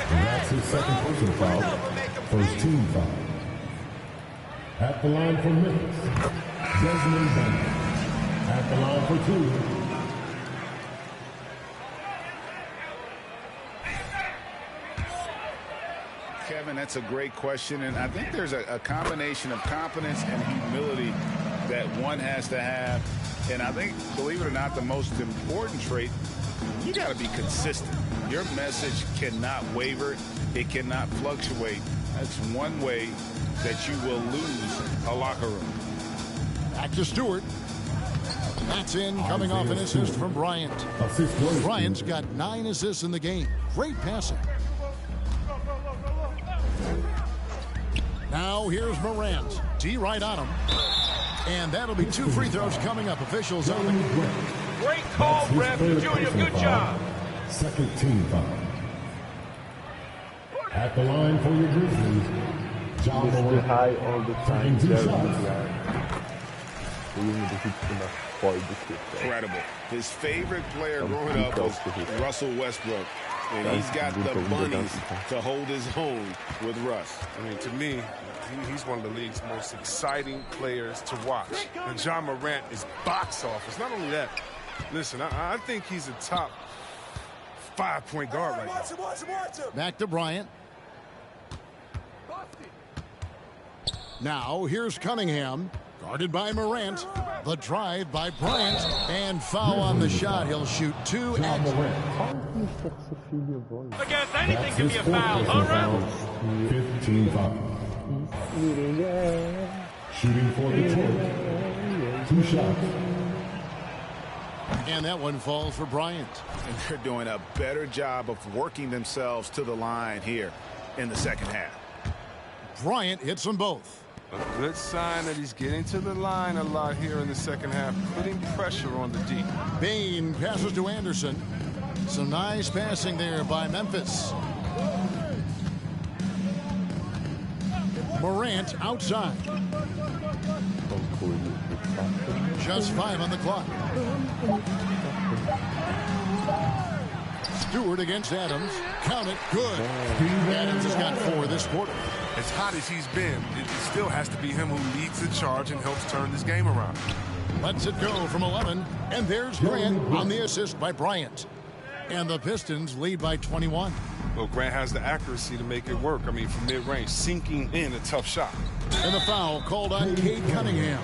S10: That's his second personal foul. First team foul. At the line for Memphis, Desmond Bain. At the line for 2.
S6: Kevin, that's a great question, and I think there's a combination of confidence and humility that one has to have. And I think, believe it or not, the most important trait, you got to be consistent. Your message cannot waver. It cannot fluctuate. That's one way that you will lose a locker room.
S5: Back to Stewart. That's in, coming off an assist from Bryant. Bryant's got 9 assists in the game. Great passing. Now here's Morant. D right on him. And that'll be 2 free throws coming up. Officials on the
S13: great call, Ref Junior. Good job.
S10: Second team foul. At the line for your Grizzlies, John Morant.
S1: High all the time.
S6: Incredible. His favorite player growing up was Russell Westbrook. And he's got the bunnies to hold his own with Russ.
S7: I mean, to me, he's one of the league's most exciting players to watch. And John Morant is box office. Not only that, listen, I think he's a top 5-point guard right now.
S5: Back to Bryant. Now here's Cunningham. Guarded by Morant. The drive by Bryant. And foul on the shot. He'll shoot 2 at
S13: I guess anything can be a foul, huh, Ref?
S10: 15 foul. Shooting for Detroit. 2 shots.
S5: And that one falls for Bryant.
S6: And they're doing a better job of working themselves to the line here in the second half.
S5: Bryant hits them both.
S7: A good sign that he's getting to the line a lot here in the second half, putting pressure on the D.
S5: Bain passes to Anderson. Some nice passing there by Memphis. Morant outside. Just 5 on the clock. Stewart against Adams. Count it. Good. Adams has got 4 this quarter.
S7: As hot as he's been, it still has to be him who leads the charge and helps turn this game around.
S5: Lets it go from 11. And there's Grant on the assist by Bryant. And the Pistons lead by 21.
S7: Well, Grant has the accuracy to make it work. I mean, from mid-range, sinking in a tough shot.
S5: And the foul called on Cade Cunningham.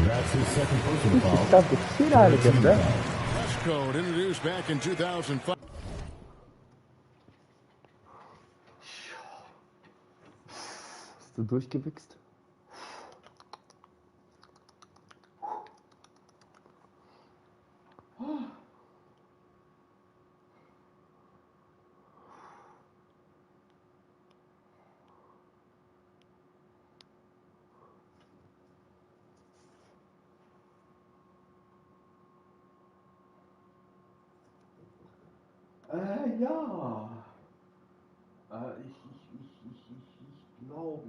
S10: That's his second personal foul.
S1: Stop the shit out of him, bro.
S5: Press code introduced back in 2005.
S1: Hast du durchgewichst?
S11: Ja. Ich glaube,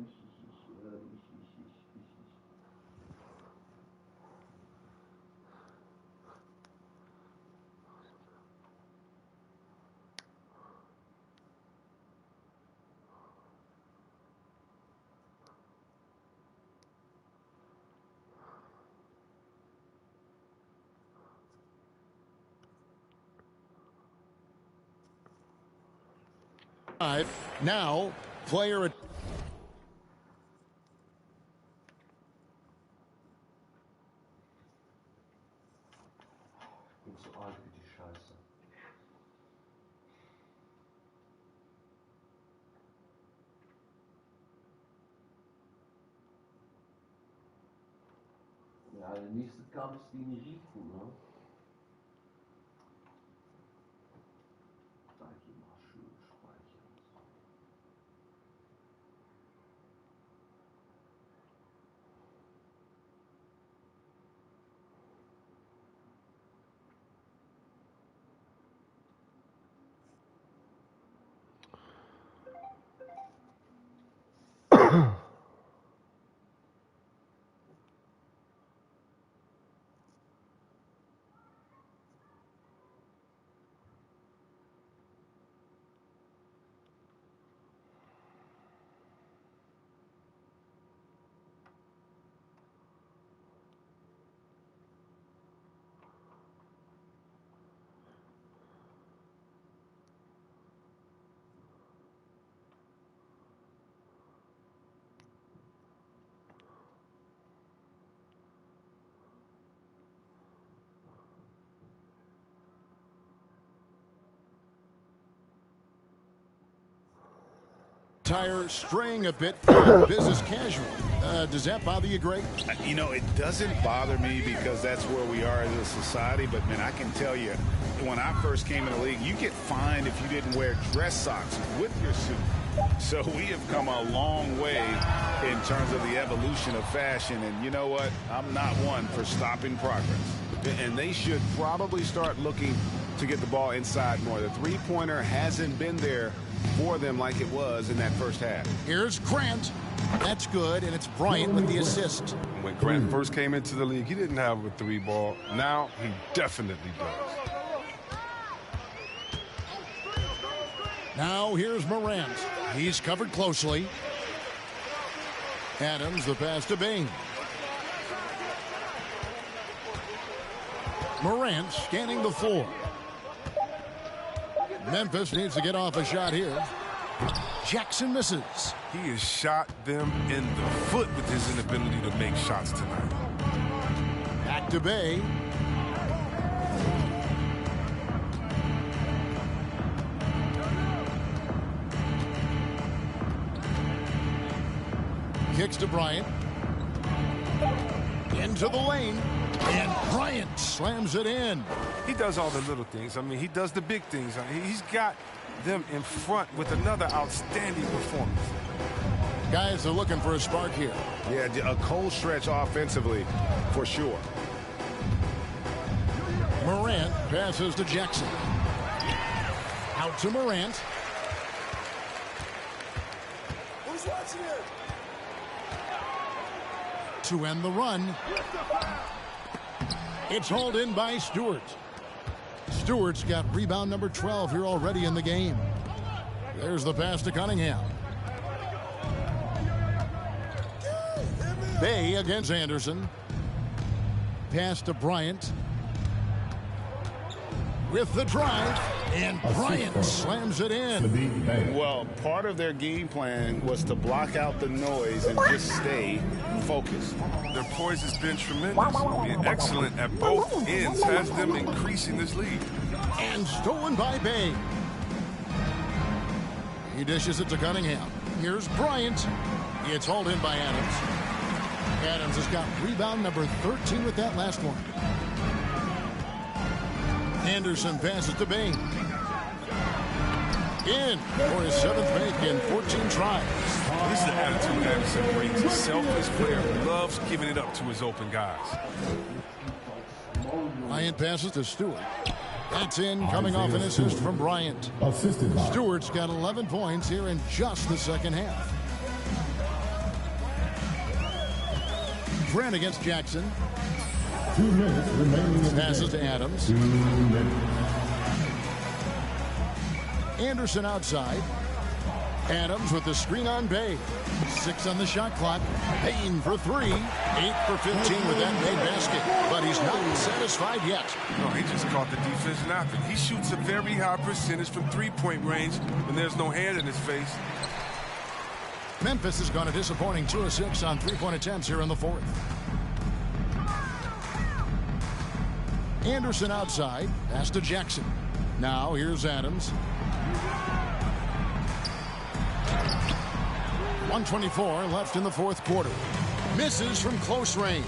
S5: Now, player at
S11: so alt wie die Scheiße. Ja, der nächste Kampf ist gegen Rico, ne? Da ich immer schön speichern.
S5: tire straying a bit business casual. Does that bother you, Greg?
S6: You know, it doesn't bother me because that's where we are as a society. But, man, I can tell you, when I first came in the league, you get fined if you didn't wear dress socks with your suit. So we have come a long way in terms of the evolution of fashion. And you know what? I'm not one for stopping progress.
S12: And they should probably start looking to get the ball inside more. The three-pointer hasn't been there for them like it was in that first half.
S5: Here's Grant. That's good, and it's Bryant with the assist.
S7: When Grant first came into the league, he didn't have a three ball. Now he definitely does.
S5: Now here's Morant. He's covered closely. Adams, the pass to Bain. Morant scanning the floor. Memphis needs to get off a shot here. Jackson misses.
S7: He has shot them in the foot with his inability to make shots tonight.
S5: Back to Bay. Kicks to Bryant. Into the lane. And Bryant slams it in.
S7: He does all the little things. I mean, he does the big things. He's got them in front with another outstanding performance.
S5: Guys are looking for a spark here.
S12: Yeah, a cold stretch offensively, for sure.
S5: Morant passes to Jackson. Out to Morant.
S4: Who's watching it?
S5: To end the run. It's hauled in by Stewart. Stewart's got rebound number 12 here already in the game. There's the pass to Cunningham. Bay against Anderson. Pass to Bryant. With the drive, and Bryant slams it in.
S6: Well, part of their game plan was to block out the noise and just stay focused.
S7: Their poise has been tremendous. Being excellent at both ends has them increasing this lead.
S5: And stolen by Bay. He dishes it to Cunningham. Here's Bryant. It's hauled in by Adams. Adams has got rebound number 13 with that last one. Anderson passes to Bain. In for his 7th make in 14 tries.
S7: This is the attitude Anderson brings. A selfless player who loves giving it up to his open guys.
S5: Bryant passes to Stewart. That's in, coming off an assist from Bryant. Stewart's got 11 points here in just the second half. Grant against Jackson.
S10: 2 minutes remaining.
S5: Passes to Adams.
S10: 2 minutes.
S5: Anderson outside. Adams with the screen on Bay. 6 on the shot clock. Payne for 3. 8 for 15 with that made basket. But he's not satisfied yet.
S7: No, he just caught the defense napping. He shoots a very high percentage from three-point range when there's no hand in his face.
S5: Memphis has gone a disappointing 2 of 6 on three-point attempts here in the fourth. Anderson outside. Pass to Jackson. Now here's Adams. 1:24 left in the fourth quarter. Misses from close range.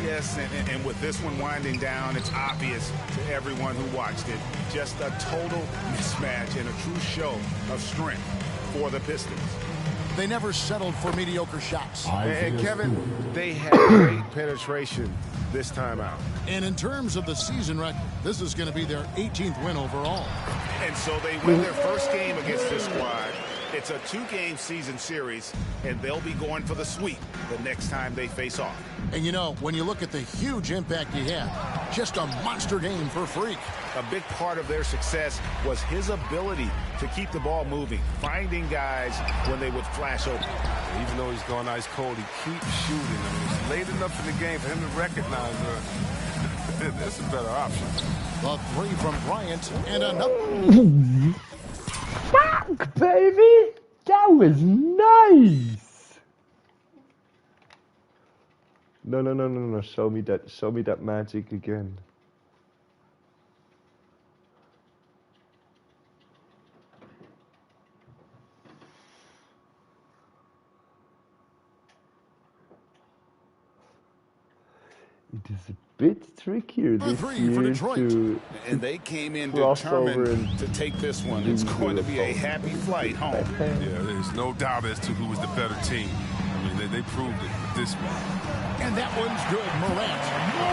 S6: Yes, and with this one winding down, it's obvious to everyone who watched it. Just a total mismatch and a true show of strength for the Pistons.
S5: They never settled for mediocre shots.
S12: And Kevin, they had great penetration this time out.
S5: And in terms of the season record, this is going to be their 18th win overall.
S6: And so they win their first game against this squad. It's a 2-game season series, and they'll be going for the sweep the next time they face off.
S5: And you know, when you look at the huge impact he had, just a monster game for Freak.
S6: A big part of their success was his ability to keep the ball moving, finding guys when they would flash open.
S7: Even though he's gone ice cold, he keeps shooting. I mean, it's late enough in the game for him to recognize that's a better option.
S5: A 3 from Bryant and another.
S1: Fuck, baby! That was nice! No. Show me that magic again. It is a bit trickier this year to
S6: and they came in determined to take this one. It's going to be a happy flight home.
S7: Yeah, there's no doubt as to who was the better team. I mean, they proved it with this one.
S5: And that one's good, Morant.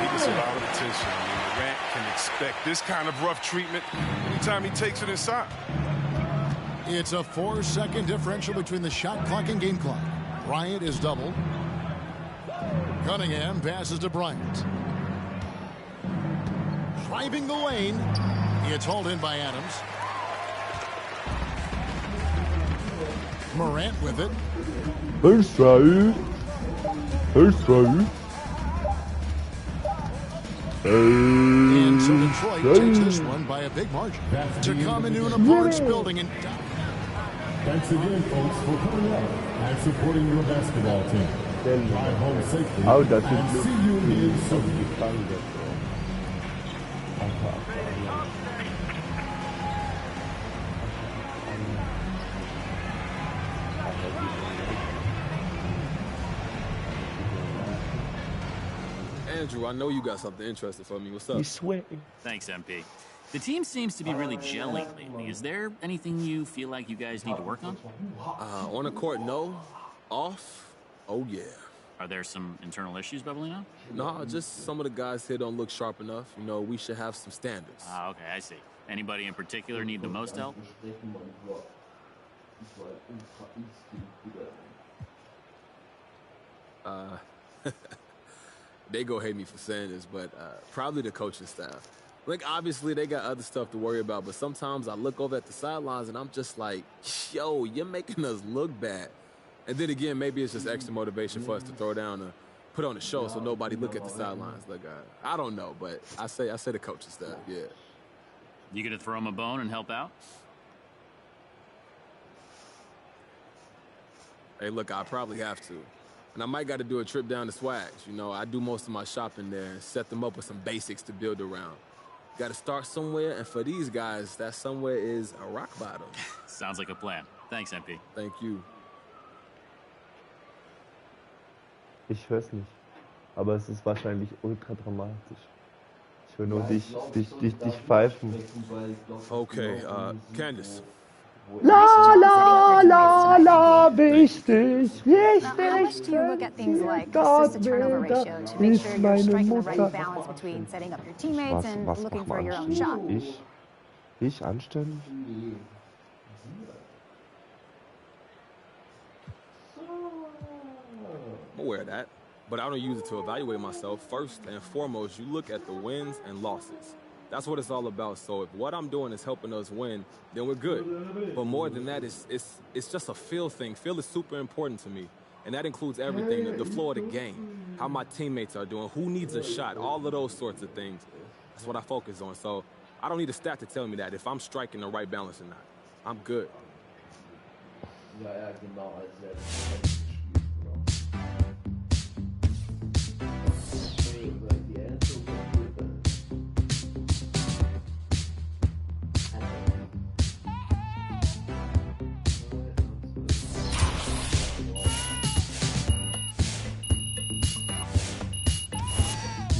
S7: He gets a lot of attention. I mean, Morant can expect this kind of rough treatment anytime he takes it inside.
S5: It's a 4-second differential between the shot clock and game clock. Bryant is doubled. Cunningham passes to Bryant. Driving the lane. It's hauled in by Adams. Morant with it.
S1: First throw.
S5: And so Detroit takes this one by a big margin. To come into an opponent's building and...
S10: Thanks again, folks, for coming out and supporting your basketball team. Drive home safely and see you again soon.
S14: Andrew, I know you got something interesting for me. What's up?
S1: He's sweating.
S15: Thanks, MP. The team seems to be really gelling lately. Is there anything you feel like you guys need to work on?
S14: On the court, no. Off, oh yeah.
S15: Are there some internal issues bubbling up?
S14: No, just some of the guys here don't look sharp enough. You know, we should have some standards.
S15: Ah, okay, I see. Anybody in particular need the most help?
S14: They go hate me for saying this, but probably the coaching staff. Like, obviously, they got other stuff to worry about, but sometimes I look over at the sidelines and I'm just like, yo, you're making us look bad. And then again, maybe it's just extra motivation for us to throw down or put on a show so nobody look at the sidelines. Like, I don't know, but I say the coaching staff, yeah.
S15: You gonna throw him a bone and help out?
S14: Hey, look, I probably have to. And I might got to do a trip down to Swags. You know, I do most of my shopping there and set them up with some basics to build around. Got to start somewhere, and for these guys, that somewhere is a rock bottom.
S15: Sounds like a plan. Thanks, MP.
S14: Thank you.
S1: Ich hör's nicht. Aber es ist wahrscheinlich ultra dramatisch. Ich höre nur dich pfeifen.
S14: Okay, Candace.
S9: La, wichtig,
S16: How much do you look at things like assist-to-turnover ratio to make sure you're striking the right balance between setting up your teammates and looking for your own shot?
S1: Ich anständig?
S14: I'm aware of that, but I don't use it to evaluate myself. First and foremost, you look at the wins and losses. That's what it's all about. So if what I'm doing is helping us win, then we're good. But more than that, it's just a feel thing. Feel is super important to me. And that includes everything, the flow of the game, how my teammates are doing, who needs a shot, all of those sorts of things. That's what I focus on. So I don't need a stat to tell me that if I'm striking the right balance or not. I'm good.
S11: Ja, ja, genau,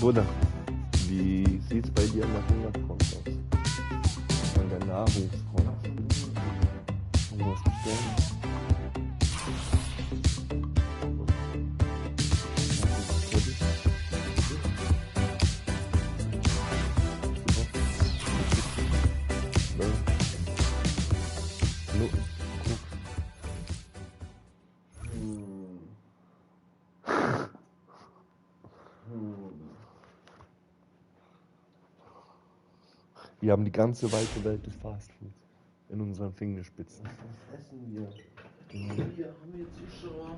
S1: Bruder, wie sieht's bei dir nach Hungerfront aus? An der Nahrungsfront? Was bestellen? Wir haben die ganze weite Welt des Fastfoods in unseren Fingerspitzen.
S11: Was essen wir? Wir haben hier Zuschauer.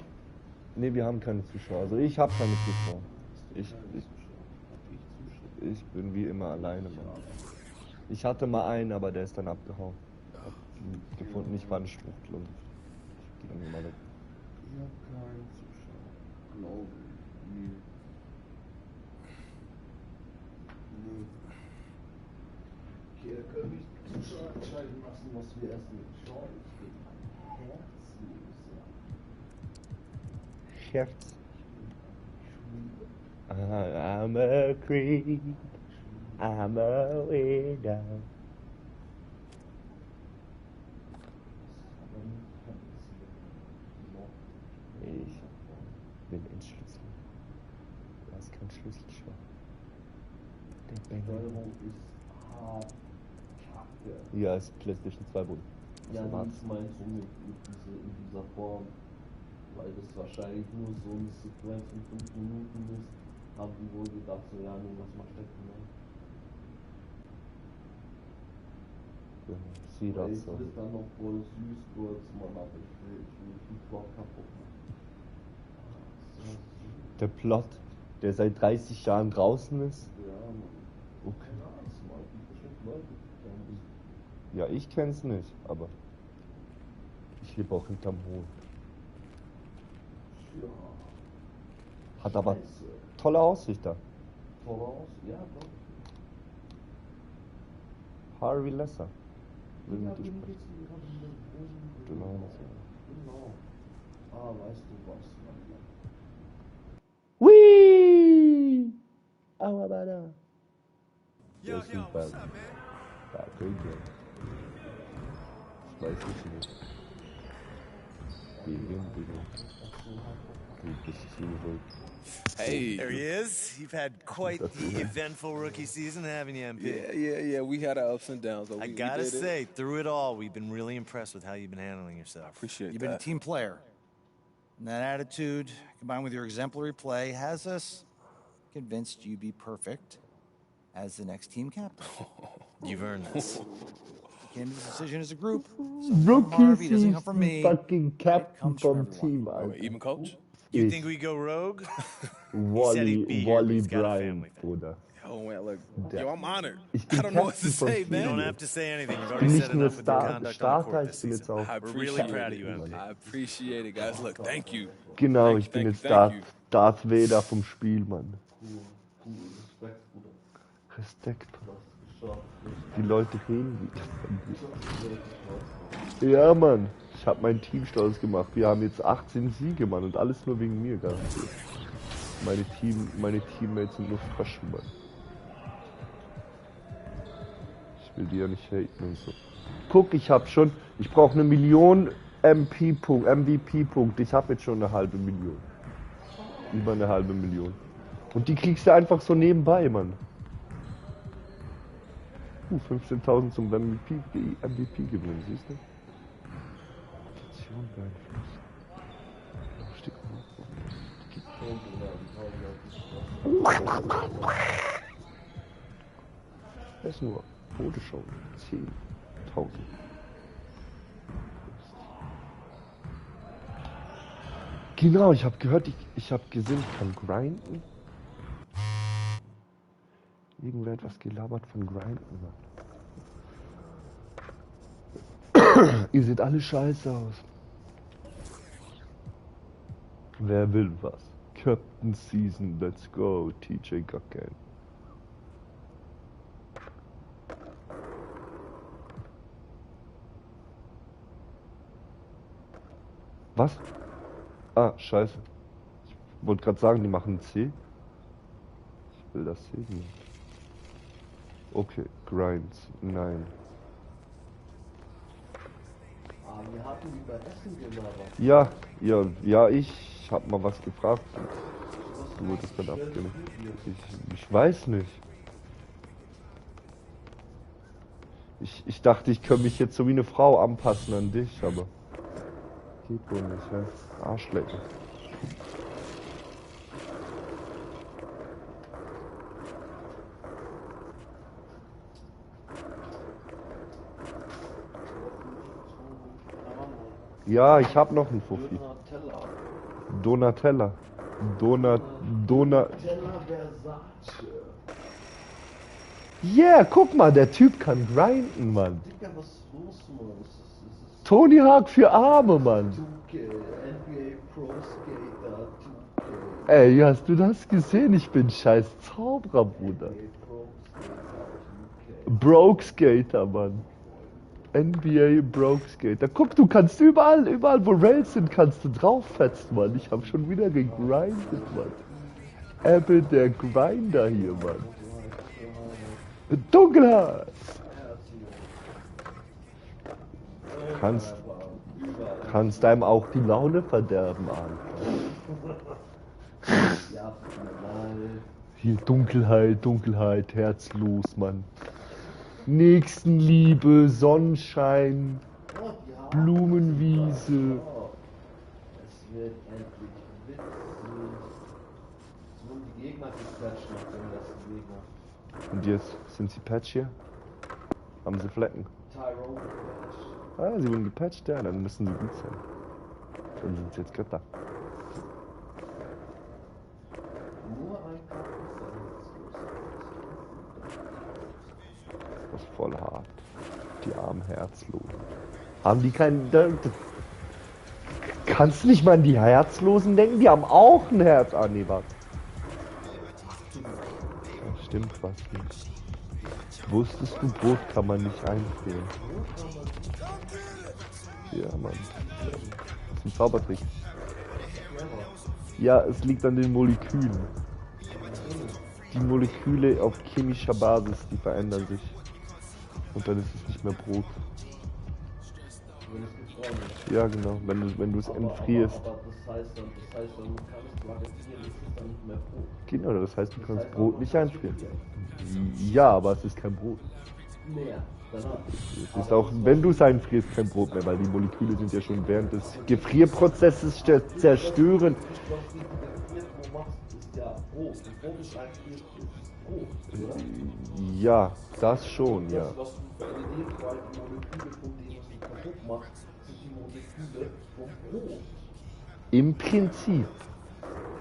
S1: Ne, wir haben keine Zuschauer. Also ich habe keine Zuschauer. Ich bin wie immer alleine, Mann. Ich hatte mal einen, aber der ist dann abgehauen. Ich hab ihn gefunden, ich war eine Schwuchtel und ich ging immer weg.
S11: Ich habe keinen Zuschauer. Glaube ich. Nee. Okay, da können wir Zuschauer entscheiden lassen, was wir essen. Schau, ich bin
S1: Herz. I'm a creep. I'm a widow. Ich bin ein Schlüssel. Du hast keinen Schlüsselschwach. Der
S11: Steuerung ist hart. Kacke.
S1: Ja, ist PlayStation 2 Boden.
S11: Ja, nichts meinst du in dieser Form. Weil das wahrscheinlich nur so eine Sequenz von 5 Minuten ist, haben die wohl gedacht, so ja, nee, was mal stecken. Ne?
S1: Ja, sieht
S11: das
S1: so.
S11: ist dann noch voll süß kurz, man, aber ich will den Plot kaputt machen.
S1: Der Plot, der seit 30 Jahren draußen ist?
S11: Ja, Mann.
S1: Okay.
S11: Ja, das mag ich bestimmt Leute.
S1: Ja, ich kenn's nicht, aber ich lebe auch hinterm Mond.
S11: Ja.
S1: Hat aber tolle Aussicht da.
S11: Tolle Aussicht? Ja, doch.
S1: Harvey Lesser.
S11: Ja, bin ich jetzt
S1: Genau.
S11: Genau. Ah, weißt du was, mein Mann.
S1: Whee! Aua, bada.
S4: Yo, what's up, man?
S1: Ja, okay. Das weiß ich nicht.
S17: Hey, there he is. You've had quite the eventful rookie season, haven't you, MP?
S14: Yeah. We had our ups and downs.
S17: I gotta say, through it all, we've been really impressed with how you've been handling yourself. I
S14: appreciate
S18: You've been a team player. And that attitude, combined with your exemplary play, has us convinced you'd be perfect as the next team captain.
S17: You've earned this.
S18: We came to this decision as a group.
S1: Rookie
S18: doesn't come from me.
S1: Fucking captain vom Team, Alter.
S17: Even coach? You think we go rogue?
S1: Wally Bryant, Bruder.
S17: Oh, man, look. Yo, I'm honored.
S1: Ich
S17: I
S1: bin
S17: don't know what to
S1: Captain vom
S17: say, man.
S1: Team.
S17: You don't have to say anything. You've already said enough with your conduct on the court this season. We're really proud of you, MP.
S14: I appreciate it, guys. Look, thank you.
S1: Genau, ich bin jetzt Darth Vader vom Spiel, Mann. Respekt. Die Leute reden wie. Ja, Mann. Ich hab mein Team stolz gemacht. Wir haben jetzt 18 Siege, Mann. Und alles nur wegen mir, garantiert. Meine Teammates sind nur Froschen, Mann. Ich will die ja nicht haten und so. Guck, ich brauche 1 Million MVP-Punkte. Ich habe jetzt schon 1/2 Million. Über 1/2 Million. Und die kriegst du einfach so nebenbei, Mann. 15.000 zum MVP gewinnen, siehst du? Rotation beeinflusst. Das ist nur Modeshow. 10.000. Genau, ich habe gehört, ich habe gesehen, ich kann grinden. Irgendwer hat was gelabert von grinden, Mann. Ihr seht alle scheiße aus. Wer will was? Captain Season, let's go, TJ Gacken. Was? Ah, scheiße. Ich wollte gerade sagen, die machen C. Ich will das sehen. Okay, Grinds, nein.
S11: Ah, wir hatten über Essen gelabert.
S1: Ja, ich hab mal was gefragt. Du wurdest dann abgelehnt. Ich weiß nicht. Ich dachte, ich könnte mich jetzt so wie eine Frau anpassen an dich, aber geht wohl nicht, ja. Arschlecken. Ja, ich hab noch einen Fuffi. Donatella. Donatella
S11: Versace.
S1: Yeah, guck mal, der Typ kann grinden, Mann.
S11: Digga, was ist los, Mann?
S1: Tony Hawk für Arme, Mann.
S11: 2K, NBA Pro Skater, 2K.
S1: Ey, hast du das gesehen? Ich bin scheiß Zauberer, Bruder. Broke Skater, Mann. NBA Broke Skater. Guck, du kannst überall wo Rails sind, kannst du drauffetzen, Mann. Ich hab schon wieder gegrindet, Mann. Apple der Grinder hier, Mann. Dunkelheit! Kannst einem auch die Laune verderben, Alter. Hier Dunkelheit, herzlos, Mann. Nächstenliebe, Sonnenschein, Blumenwiese.
S11: Es wird endlich witzig. Es wurden die Gegner gepatcht nach dem letzten Gegner.
S1: Und jetzt sind sie patch hier? Haben sie Flecken?
S11: Tyrone gepatcht.
S1: Ah, sie wurden gepatcht, ja, dann müssen sie gut sein. Dann sind sie jetzt Götter.
S11: Nur ein Kampf.
S1: Das ist voll hart. Die armen Herzlosen. Haben die keinen... Kannst du nicht mal an die Herzlosen denken? Die haben auch ein Herz. Ah, nee, warte. Ja, stimmt was nicht. Wusstest du, Brot kann man nicht einfrieren? Ja, Mann. Das ist ein Zaubertrick. Ja, es liegt an den Molekülen. Die Moleküle auf chemischer Basis, die verändern sich. Und dann ist es nicht mehr Brot. Ja, genau, wenn du es entfrierst.
S11: Aber das heißt dann, du kannst vegetieren, ist es dann nicht mehr Brot.
S1: Genau, das heißt, du kannst Brot nicht einfrieren. Ja, aber es ist kein Brot.
S11: Mehr.
S1: Es ist auch, wenn du es einfrierst, kein Brot mehr, weil die Moleküle sind ja schon während des Gefrierprozesses zerstören. Ja, das schon, ja.
S11: Was du verändert, weil die Moleküle von dem, was du kaputt machst, sind die Moleküle vom Brot.
S1: Im Prinzip.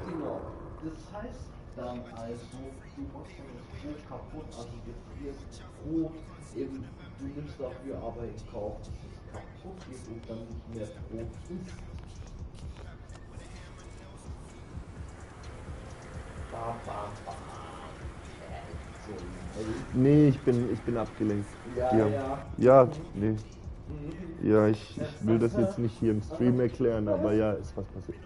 S11: Genau. Das heißt dann also, du machst das Brot kaputt, also gefrierst Brot, eben, du nimmst dafür aber in Kauf, dass es kaputt geht und dann nicht mehr Brot ist.
S1: Nee, ich bin abgelenkt.
S11: Ja.
S1: Ja, nee. Ja, ich will das jetzt nicht hier im Stream erklären, aber ja, ist was passiert.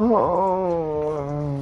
S1: Oh.